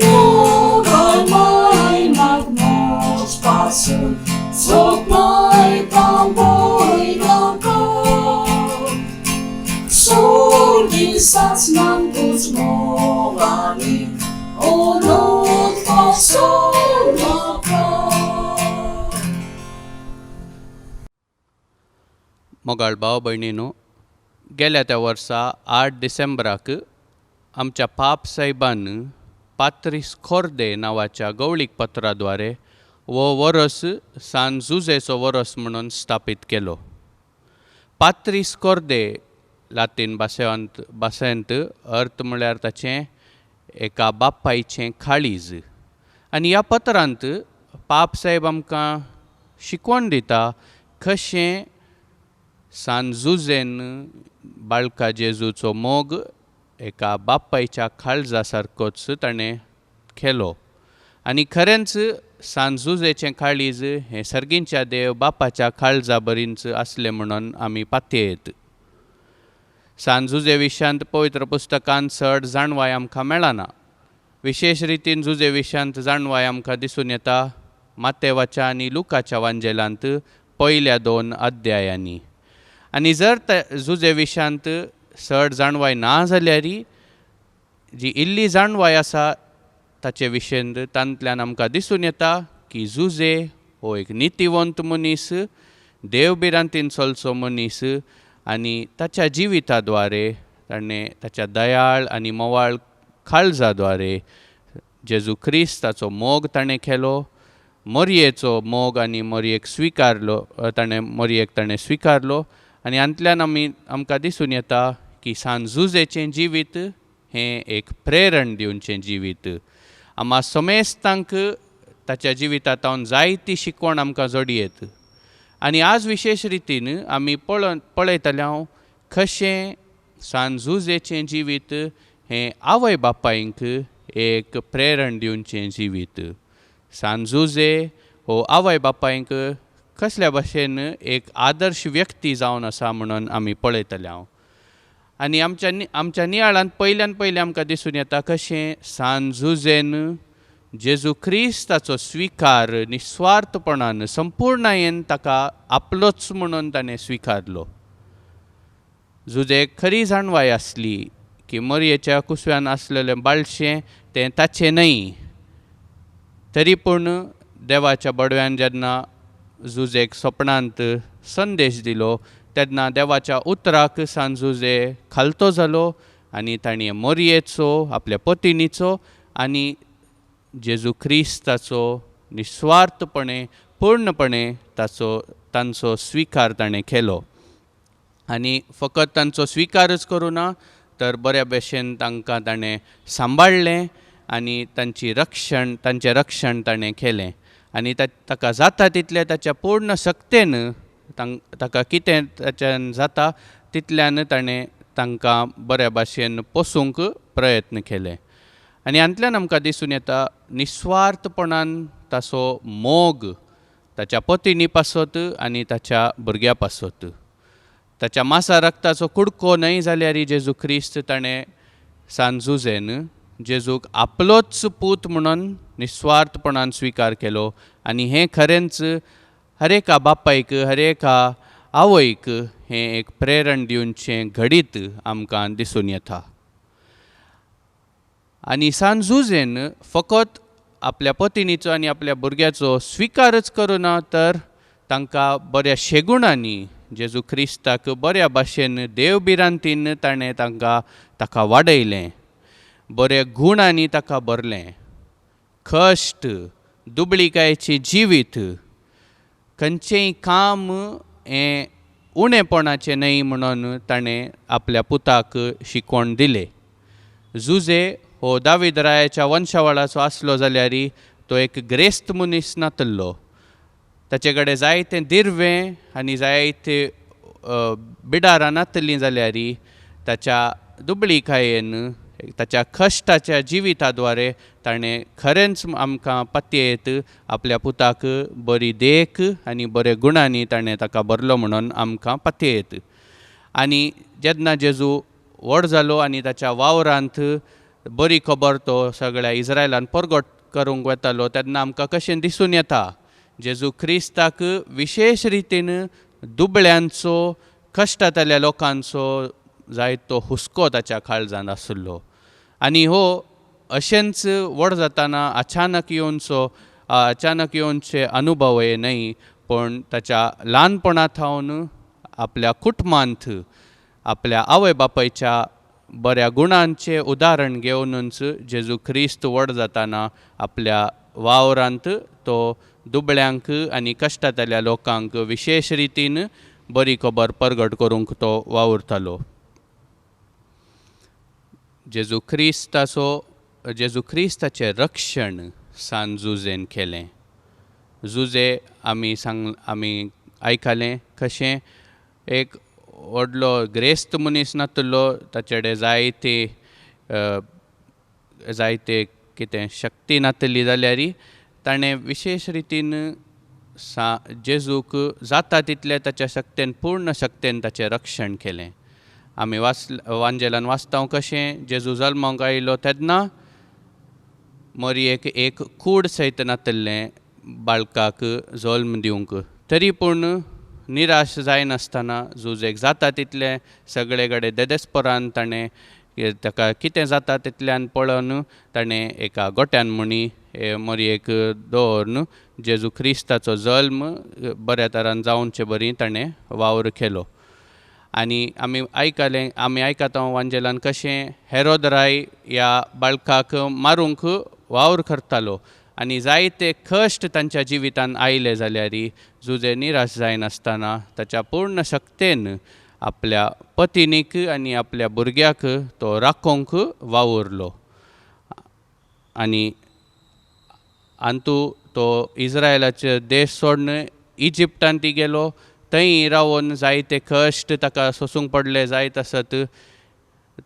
Mogalmay magmoć pasun, sokmay tamboy lakaw. Sorgi sasna soul of God. मोगाळ भाव भयणीनो, गेल्या त्या वर्सा 8 डिसेंबराक आमच्या पाप साहेबान Patrice खोर्दे नांवाच्या गवळीक पत्राद्वारे वो वरस सान जुजेचो वरस म्हणून स्थापीत केलो. पात्रीस खोर्दे लातीन भाशेंत अर्थ म्हळ्यार ताचें एका बापायचें काळीज. आनी ह्या पत्रांत पाप साहेब आमकां शिकवण दिता कशें सान जुजेन बाळका जेजूचो मोग एका बापायच्या काळजा सारकोच ताणें केलो. आनी खरेंच सान जुजेचें काळीज हें सर्गींच्या देव बापाच्या काळजा बरींच आसलें म्हणून आमी पातयेत. सान जुजे विशयांत पवित्र पुस्तकांत चड जाणवाय आमकां मेळना. विशेश रितीन जुजे विशयांत जाणवाय आमकां दिसून येता मातेवाच्या आनी लुकाच्या वांजेलांत पयल्या 2 अध्यायांनी. आनी जर जुजे विशयांत चड जाणवाय ना जाल्यारय जी इल्ली जाणवाय आसा ताचे विशयेंत तांतल्यान आमकां दिसून येता की जुजे हो एक नितीवंत मनीस, देवबिरांतीन चलचो मनीस आनी ताच्या जिविता द्वारे ताणें ताच्या दयाळ आनी मोवाळ काळजा द्वारे जेजू क्रिस्ताचो मोग ताणें केलो, मोरयेचो मोग आनी मोरयेक ताणें स्विकारलो आनी अंतल्यान आमकां दिसून येता की सान जुजेचें जिवीत हें एक प्रेरण दिवचें जिवीत. आम्हा समेस्तांक ताच्या जिवितांत जायती शिकवण आमकां जोडयेत. आनी आज विशेश रितीन आमी पळयतले कशें सान जुजेचें जिवीत हें आवय बापायंक एक प्रेरण दिवचें जिवीत. सान जुजे हो आवय बापायंक कसल्या भाशेन एक आदर्श व्यक्ती जावन आसा म्हणून आमी पळयतले. आनी आमच्या नियाळांत पयले आमकां दिसून येता कशें सान जुजेन जेजू क्रिस्ताचो स्विकार निस्वार्थपणान संपूर्णयेन ताका आपलोच म्हणून ताणें स्विकारलो. जुजेक खरी जाणवाय आसली की मोरयेच्या कुसव्यान आसलेलें बाळशें तें ताचें न्हय. तरी पूण देवाच्या बडव्यान जेन्ना जुजेक सपनांत संदेश दिलो तेन्ना देवाच्या उतराक सान जुजे खालतो जालो आनी ताणें मोरयेचो, आपल्या पत्नीचो आनी जेजू क्रिस्ताचो निस्वार्थपणे पूर्णपणे तांचो स्विकार ताणें केलो. आनी फकत तांचो स्विकारच करूं ना तर बऱ्या भशेन तांकां ताणें सांबाळलें आनी तांचें रक्षण ताणें केलें. आनी ताका जाता तितलें ताच्या पूर्ण सक्तेन ताका कितें ताच्यान जाता तितल्यान ताणें तांकां बऱ्या भाशेन पोसूंक प्रयत्न केले. आनी अंतल्यान आमकां दिसून येता निस्वार्थपणान ताचो मोग ताच्या पत्नी पासत आनी ताच्या भुरग्यां पासत. ताच्या मासा रक्ताचो कुडको न्हय जाल्यारय जेजू क्रिस्त ताणें सान जुजेन जेजूक आपलोच पूत म्हणून निस्वार्थपणान स्विकार केलो. आनी हें खरेंच हर एका बापायक, हर एका आवयक हें एक प्रेरण दिवचें घडीत आमकां दिसून येता. आनी सान जुजेन फकत आपल्या पत्नीचो आनी आपल्या भुरग्याचो स्विकारच करूं ना तर तांकां बऱ्या शेगुणांनी जेजू क्रिस्ताक बऱ्या भाशेन देवबिरांतीन ताणें ताका वाडयलें, बऱ्या गुणांनी ताका भरलें. कश्ट, दुबळीकायेचें जिवीत, खंयचेंय काम हें उणेपणाचें न्हय म्हणून ताणें आपल्या पुताक शिकवण दिलें. जुजे हो दावीद रायाच्या वंशावळाचो आसलो जाल्यारय तो एक ग्रेस्त मनीस नातल्लो. ताचे कडेन जायतें दिर्वें आनी जायते बिडारां नातलीं जाल्यारय ताच्या दुबळीकायेन, ताच्या कश्टाच्या जिविता द्वारे ताणें खरेंच आमकां पातयेत आपल्या पुताक बरी देख आनी बरे गुणांनी ताणें ताका भरलो म्हणून आमकां पातयेत. आनी जेन्ना जेजू व्हड जालो आनी ताच्या वावरांत बरी खबर तो सगळ्या इस्रायलान परगट करूंक वतालो तेन्ना आमकां कशें दिसून येता जेजू क्रिस्ताक विशेश रितीन दुबळ्यांचो, कश्टांतल्या लोकांचो जायतो हुस्को ताच्या काळजांत आसलो. आनी हो अशेंच व्हड जाताना अचानक येवनचे अनुभव हे न्हय, पण ताच्या ल्हानपणांत हावन आपल्या कुटुंबांत आपल्या आवय बापायच्या बऱ्या गुणांचे उदाहरण घेवनूच जेजू ख्रिस्त व्हड जाताना आपल्या वावरांत तो दुबळ्यांक आनी कश्टातल्या लोकांक विशेश रितीन बरी खबर परगट करूंक तो वावुरतालो. जेजू क्रिस्ताचें रक्षण सान जुजेन केलें. जुजे आमी आयकलें कशें एक व्हडलो ग्रेस्त मनीस नासलो, ताचे कडेन जायते कितें शक्ती नासली जाल्यार ताणें विशेश रितीन जेजूक जाता तितलें ताच्या शक्तीन पूर्ण शक्तीन ताचें रक्षण केलें. आमी वांजेलान वाचता कशें जेजू जल्माक आयलो तेन्ना मरयेक एक कूड सयत नासलें बाळकाक जल्म दिवंक. तरी पूण निराश जायनासतना जुजेक जाता तितलें सगळे कडेन देदेस्परान ताणें ताका कितें जाता तितल्यान पळोवन ताणें एका गोट्यान मणी मरयेक दवरून जेजू क्रिस्ताचो जल्म बऱ्या तरान जावचे बरी ताणें वावर केलो. आनी आमी आयकता वांजेलान कशें हेरोद राय ह्या बाळकाक मारूंक वावर करतालो आनी जायते कश्ट तांच्या जिवितान आयले जाल्यार जुजे निराश जायनासतना ताच्या पूर्ण शक्तीन आपल्या पत्नीक आनी आपल्या भुरग्याक तो राखोवंक वावुरलो. आनी तो इस्रायलाचे देश सोडून इजिप्टांत गेलो. थंय रावन जायते कश्ट ताका सोसूंक पडले. जायत आसत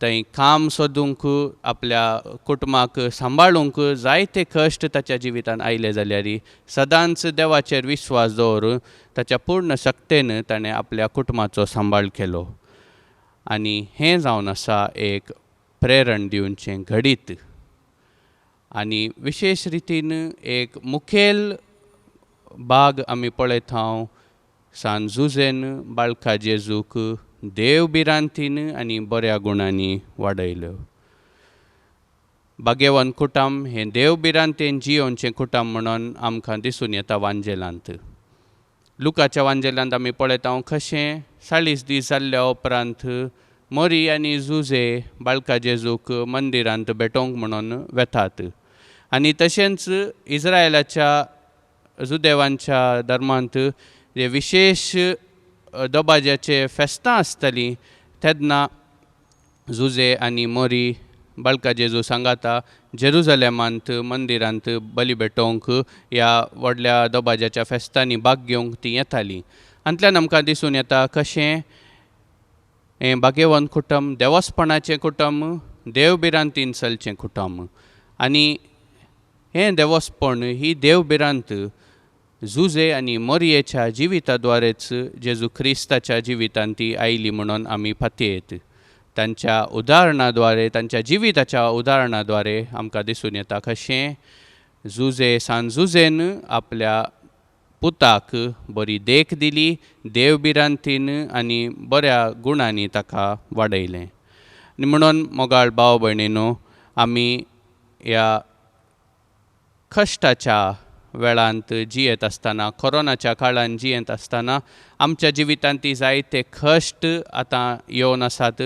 थंय काम सोदूंक आपल्या कुटुंबाक सांबाळूंक जायते कश्ट ताच्या जिवितान आयले जाल्यार सदांच देवाचेर विश्वास दवरून ताच्या पूर्ण शक्तीन ताणें आपल्या कुटुंबाचो सांबाळ केलो. आनी हें जावन आसा एक प्रेरण दिवचें घडीत. आनी विशेश रितीन एक मुखेल भाग आमी पळयता सान जुजेन बाळका जेजूक देव बिरांतीन आनी बऱ्या गुणांनी वाडयलो. भाग्यवान कुटुंब हें देव बिरांतेन जियोवचें कुटुंब म्हणून आमकां दिसून येता वांजेलांत. लुकाच्या वांजेलांत आमी पळयता कशें 40 दीस जाल्ल्या उपरांत मरी आनी जुजे बाळका जेजूक मंदिरांत भेटोवंक म्हणून वेतात. आनी तशेंच इस्रायलाच्या जुदेवांच्या धर्मांत जे विशेश दोबाज्याचे फेस्तां आसतलीं तेन्ना जुजे आनी मरी बाळका जेजू सांगाता जेरुजलेमांत मंदिरांत बली भेटोवंक ह्या व्हडल्या दोबाज्याच्या फेस्तांनी भाग घेवंक तीं येतालीं. हातूंतल्यान आमकां दिसून येता कशें हें भाग्यवान कुटुंब देवस्पणाचें कुटुंब, देव बिरांतीन चलचें कुटुंब. आनी हें देवस्पण ही देव बिरांत जुजे आनी मरयेच्या जिविता द्वारेच जेजू क्रिस्ताच्या जिवितांत ती आयली म्हणून आमी फातयेत. तांच्या उदाहरणा तांच्या जिविताच्या उदाहरणा द्वारे आमकां दिसून येता कशें सान जुजेन आपल्या पुताक बरी देख दिली, देव बिरांतीन आनी बऱ्या गुणांनी ताका वाडयलें. आनी म्हणून मोगाळ भाव भयणीनो, आमी ह्या कश्टाच्या वेळांत जियेत आसतना, कोरोनाच्या काळान जियेत आसतना आमच्या जिवितांत ती जायते कश्ट आतां येवन आसात.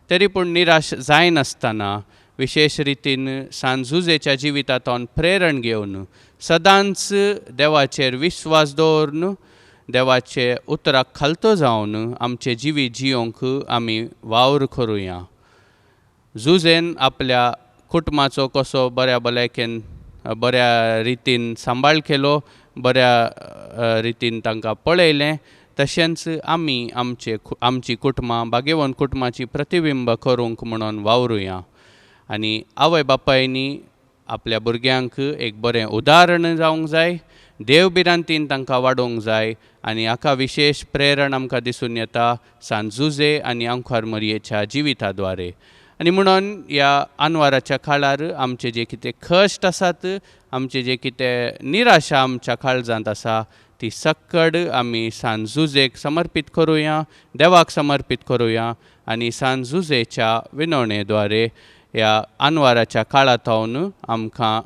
तरी पूण निराश जायनासतना विशेष रितीन सान जुजेच्या जिवितांतून प्रेरण घेवन सदांच देवाचेर विश्वास दवरून देवाचे उतराक खालतो जावन आमचें जिवीत जियोंक आमी वावर करुया. जुजेन आपल्या कुटुंबाचो कसो बऱ्या रितीन सांबाळ केलो, बऱ्या रितीन तांकां पळयलें, तशेंच आमी आमची कुटुंबां भाग्यवान कुटुंबाची प्रतिबिंब करूंक म्हणून वावरुया. आनी आवय बापायनी आपल्या भुरग्यांक एक बरें उदाहरण जावंक जाय, देव बिरांतीन तांकां वाडोवंक जाय. आनी हाका विशेश प्रेरण आमकां दिसून येता सान जुजे आनी आंखार मरयेच्या जिविता द्वारे. आनी म्हणून ह्या आनवाराच्या काळार आमचे जे कितें कश्ट आसात, आमचे जे कितें निराशा आमच्या काळजांत आसा, ती सक्कड आमी सान जुजेक समर्पीत करुया, देवाक समर्पीत करुया. आनी सान जुजेच्या विनवणे द्वारे ह्या आनवाराच्या काळांत हांवन आमकां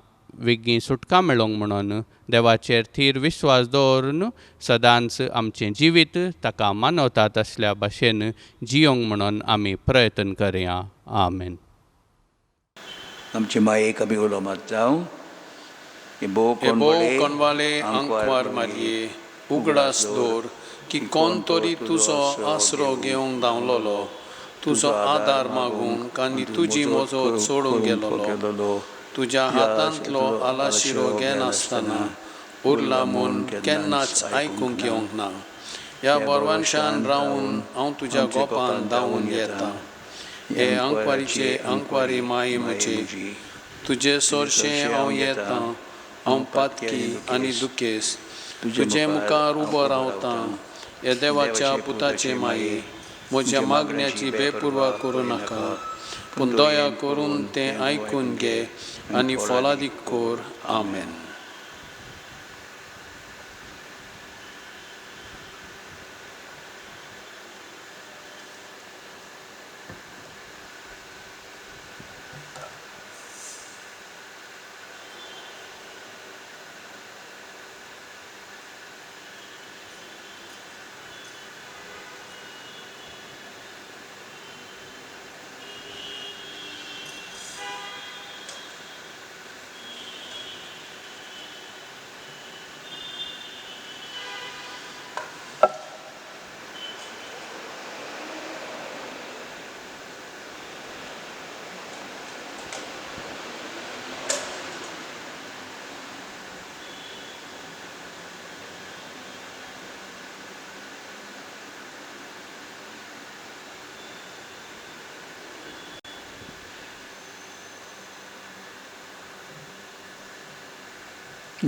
वेगळी सुटका मेळोंक म्हणून देवाचेर थीर विश्वास दवरून सदांच आमचें जिवीत ताका मानवता तसल्या भाशेन जियोंक म्हणून आमी प्रयत्न करया. आमेन. आमचे मायेक आमी उलोवप जावं. एबो कोनवाले आंकवार मारये उगडास दवर की कोण तरी तुजो आसरो घेवंक धांवलोलो, तुजो आदार मागूंक आनी तुजी मजत सोडूंक गेलोलो. तुज्या हातांतलो आलाशिरो घेनासतना उरला म्हूण केन्नाच आयकूंक येवंक ना. ह्या बोरवानशान रावून हांव तुज्या गोपान धांवून येता. हे आंकवारीचे आंकवारी माये म्हजे, तुजे सोरशें हांव येतां. हांव पातकी आनी दुखेस तुजे मुखार उबो रावतां. हे देवाच्या पुताचे माये, म्हज्या मागण्याची बेपुरवा करूं नाका, पूण दया करून तें आयकून घे आनी फलादीक कोर. आमेन.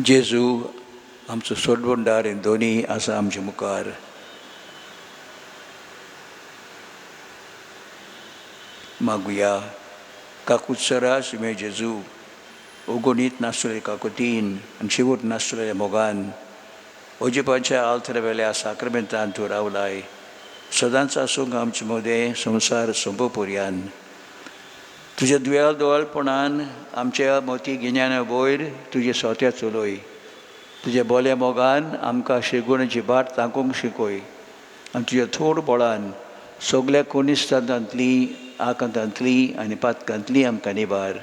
जेजू आमचो सोडवणदार हे दोनी आसा आमच्या मुखार. मागुया. काकुत्सरा सुमे जेजू ओगोनीत नासलेले काकुतीन आनी शेवट नासलेल्या मोगान ओजेपाच्या आल्तऱ्या वेल्या साक्रमेंतान तूं रावलाय. सदांच आसूंक आमचे मोदें संवसार सोंपोपर्यान. तुज्या दुयाल दोळपणान आमच्या मोती गिन्याना वयर तुजे सोत्या चलोय. तुज्या बोल्या मोगान आमकां शेगुणाची बाट तांकूंक शिकय. आनी तुज्या थोड बळान सगल्या कोनिस्तांतली आकांतांतली आनी पातकांतली आमकां निबार.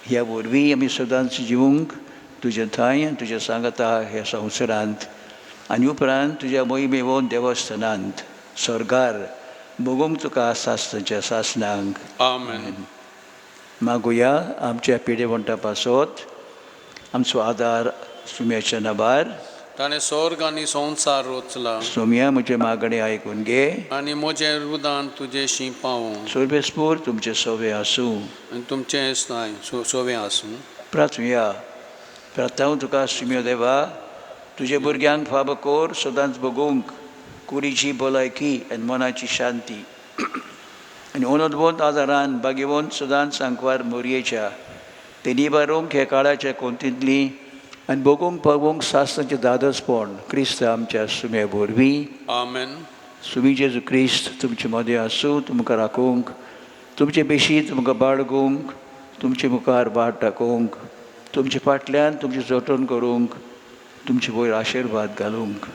ह्या वरवीं आमी सदांच जिवंक तुज्या थंय आनी तुज्या सांगाता ह्या संवसारांत आनी उपरांत तुज्या मोहिमेवोन देवस्थानांत स्वर्गार बगूंक तुका सासनाच्या सासनांक. आमेन. मागुया आमच्या पिडेवंटा पासत आमचो आदार सुम्याच्या नबार. ताणें स्वर्ग आनी संवसार रचला. सुम्या म्हजे मागणे आयकून घे आनी म्हजें रुदान तुजेशी पावूं. सोर्बेस्पूर तुमचे सोवे आसूं आनी तुमचें स्नाय सोवें आसूं. प्रार्थुया. प्रार्थांव तुका सुम्यो देवा, तुजे भुरग्यांक फाब कोर सदांच बगूंक कुडीची भलायकी आनी मनाची शांती आनी अनोदवंत आदारान बागेवंत सदांच सांकवार मोरयेच्या ते निबारूंक हे काळाच्या कोंतींतली आनी बगूंक पळोवंक सासनाचें दादोसपण क्रिस्त आमच्या सुम्या वरवीं. आमेन. सुमी जेजू क्रिस्त तुमचे मदें आसूं, तुमकां राखूंक, तुमचे बेशी तुमकां बाळगूंक, तुमचे मुखार बाट टाकूंक, तुमचे फाटल्यान तुमचें जतन करूंक, तुमचे वयर आशिर्वाद घालूंक.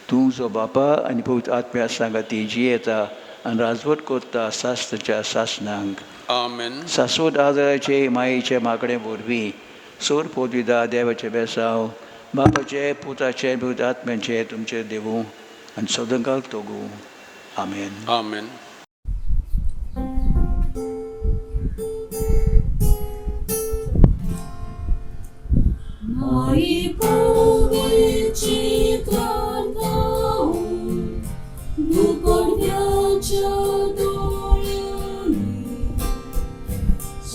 तूं जो बापा आनी पवित्र आत्म्या सांगाती जियेता आनी राजवट करता सासनाच्या सासनांक. आमेन. सासवत आदाराचे मायेच्या मागणे वरवीं सोर पदवीदा देवाचे बेसांव बापाचे पुताचे पवित्र आत्म्याचे तुमचे देवूं आनी सदांकाल तोगूं. आमेन. आमेन. Moi powieci kartał, dukorwiacia dolioni,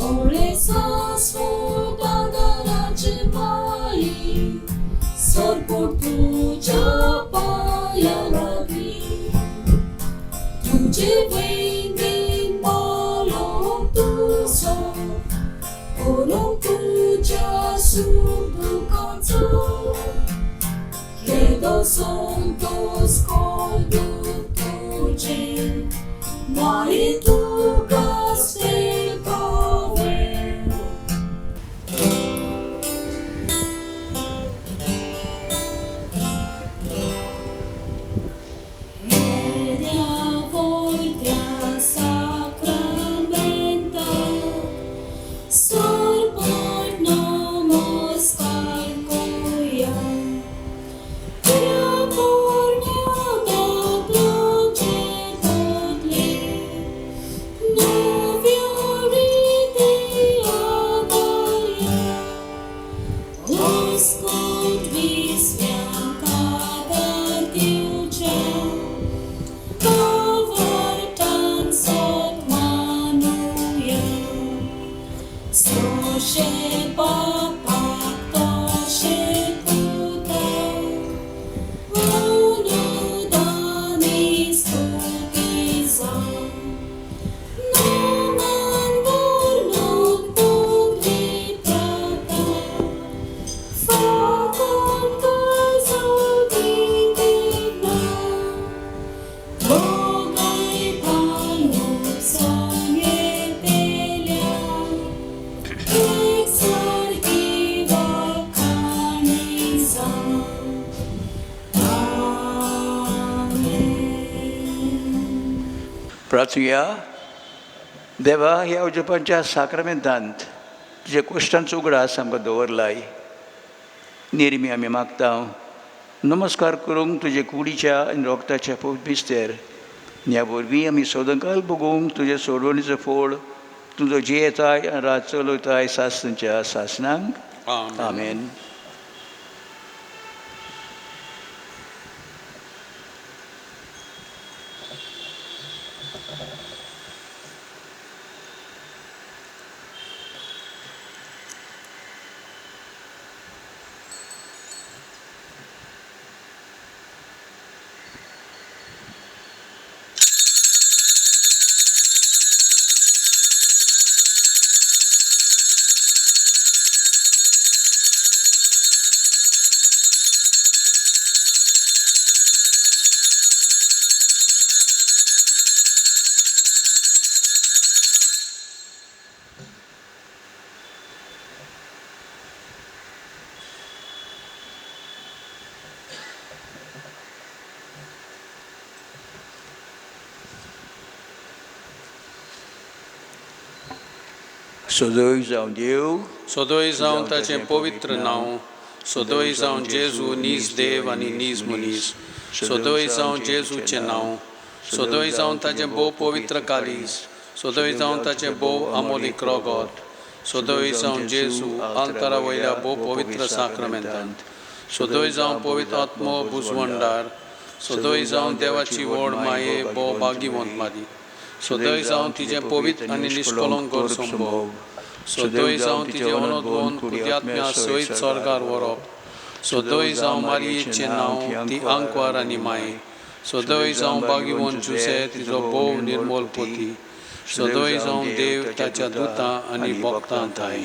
ole saswoda daraczy mai, sorportucia pajarabi, tudzie wejmin balom tu so, olom tucia sudu canzone, credo santo scoldo tuce, mai tu castel प्रार्थुया. देवा, ह्या उजोवपाच्या साक्रामेंतांत तुज्या कुश्टांचो उगडास आमकां दवरलाय. नेरमी आमी मागता नमस्कार करूंक तुजे कुडीच्या आनी रोगताच्या पिस्तेर. ह्या वरवीं आमी सोदकाल बगूंक तुजे सोडवणीचो फोड तुजो जे येताय आनी रात चलयताय सासणच्या सासणांक. आमेन. सदोय जावन देव, सदोय जावन ताचें पवित्र नांव, सदोय जावन जेजू नीज देव आनी नीज मनीस, सदोय जावन जेजूचें नांव, सदोय जावन ताचें भोव पवित्र कालीस, सदोय जावन ताचें भोव आमोलीक रोगोत, सदोय जावन जेजू अंतरा वयल्या भोव पवित्र साक्रामेंतांत, सदोय जावन पवित्र आत्मो बुजवंडार, सदोय जावन देवाची व्हड माये भोव भाग्यवंत मादी, सदोय जावन तिजें पवित्र आनी निश्कलंक संभोव, सदोय जावन तिजें अनोदवन पुर्यात्म्या सयत स्वर्गार व्हरप, सदोय जावन मारयेचें नांव ती आंकवार आनी माये, सदोय जावन भाग्यवंत जुसे तिजो भोव निर्मल पोती, सदोय जावन देव ताच्या दुतां आनी भक्तां थाय.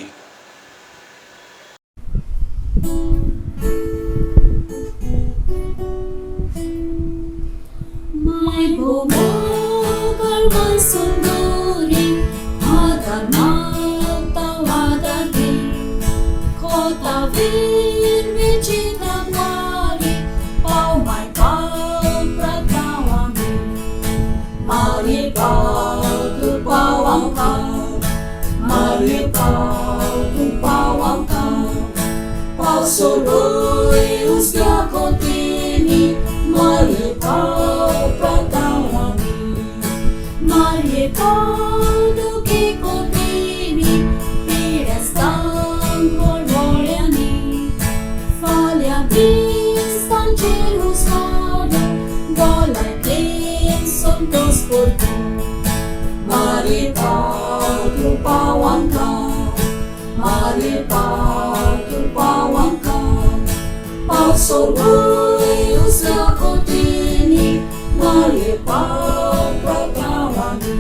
Soloy usga kontini, Marie pau pratawami, Marie pau duke kontini, Pirestan kolvoliani, Falja bistan Jerusalem, Golai din som Gospodu, Marie pau tu pawangka, Marie pau tu pawangka. Soloy usga kontini, Marie pau pratawami,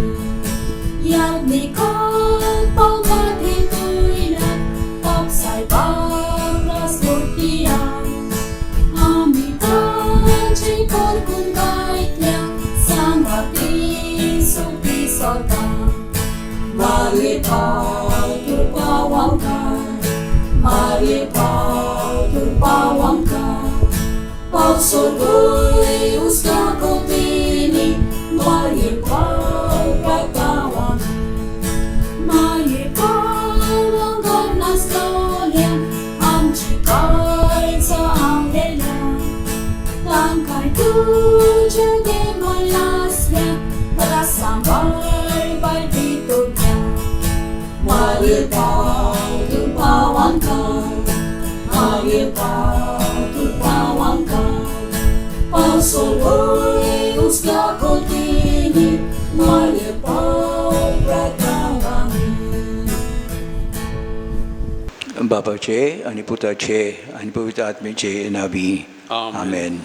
Yagnikot pau matituinan, Tapsay paglas murtian, Amitan chikol kung kaitya, Sangatin sumpi sorgan, Marie pau tu pawangka, Marie pau tu pawangka. Soloy usga kontini, Marie pau pratawami, Marie pau angkat nastolia, amci kalsa angela, tangkai tujuh gemalasnya, berasambal baititunya, Marie pau tu pawangka, Marie pau tu pawangka. Soloy usga kontini, Marie pau pratawami. बापाचे आणि पुताचे आणि पवित्र आत्म्याचे नावी. आमेन.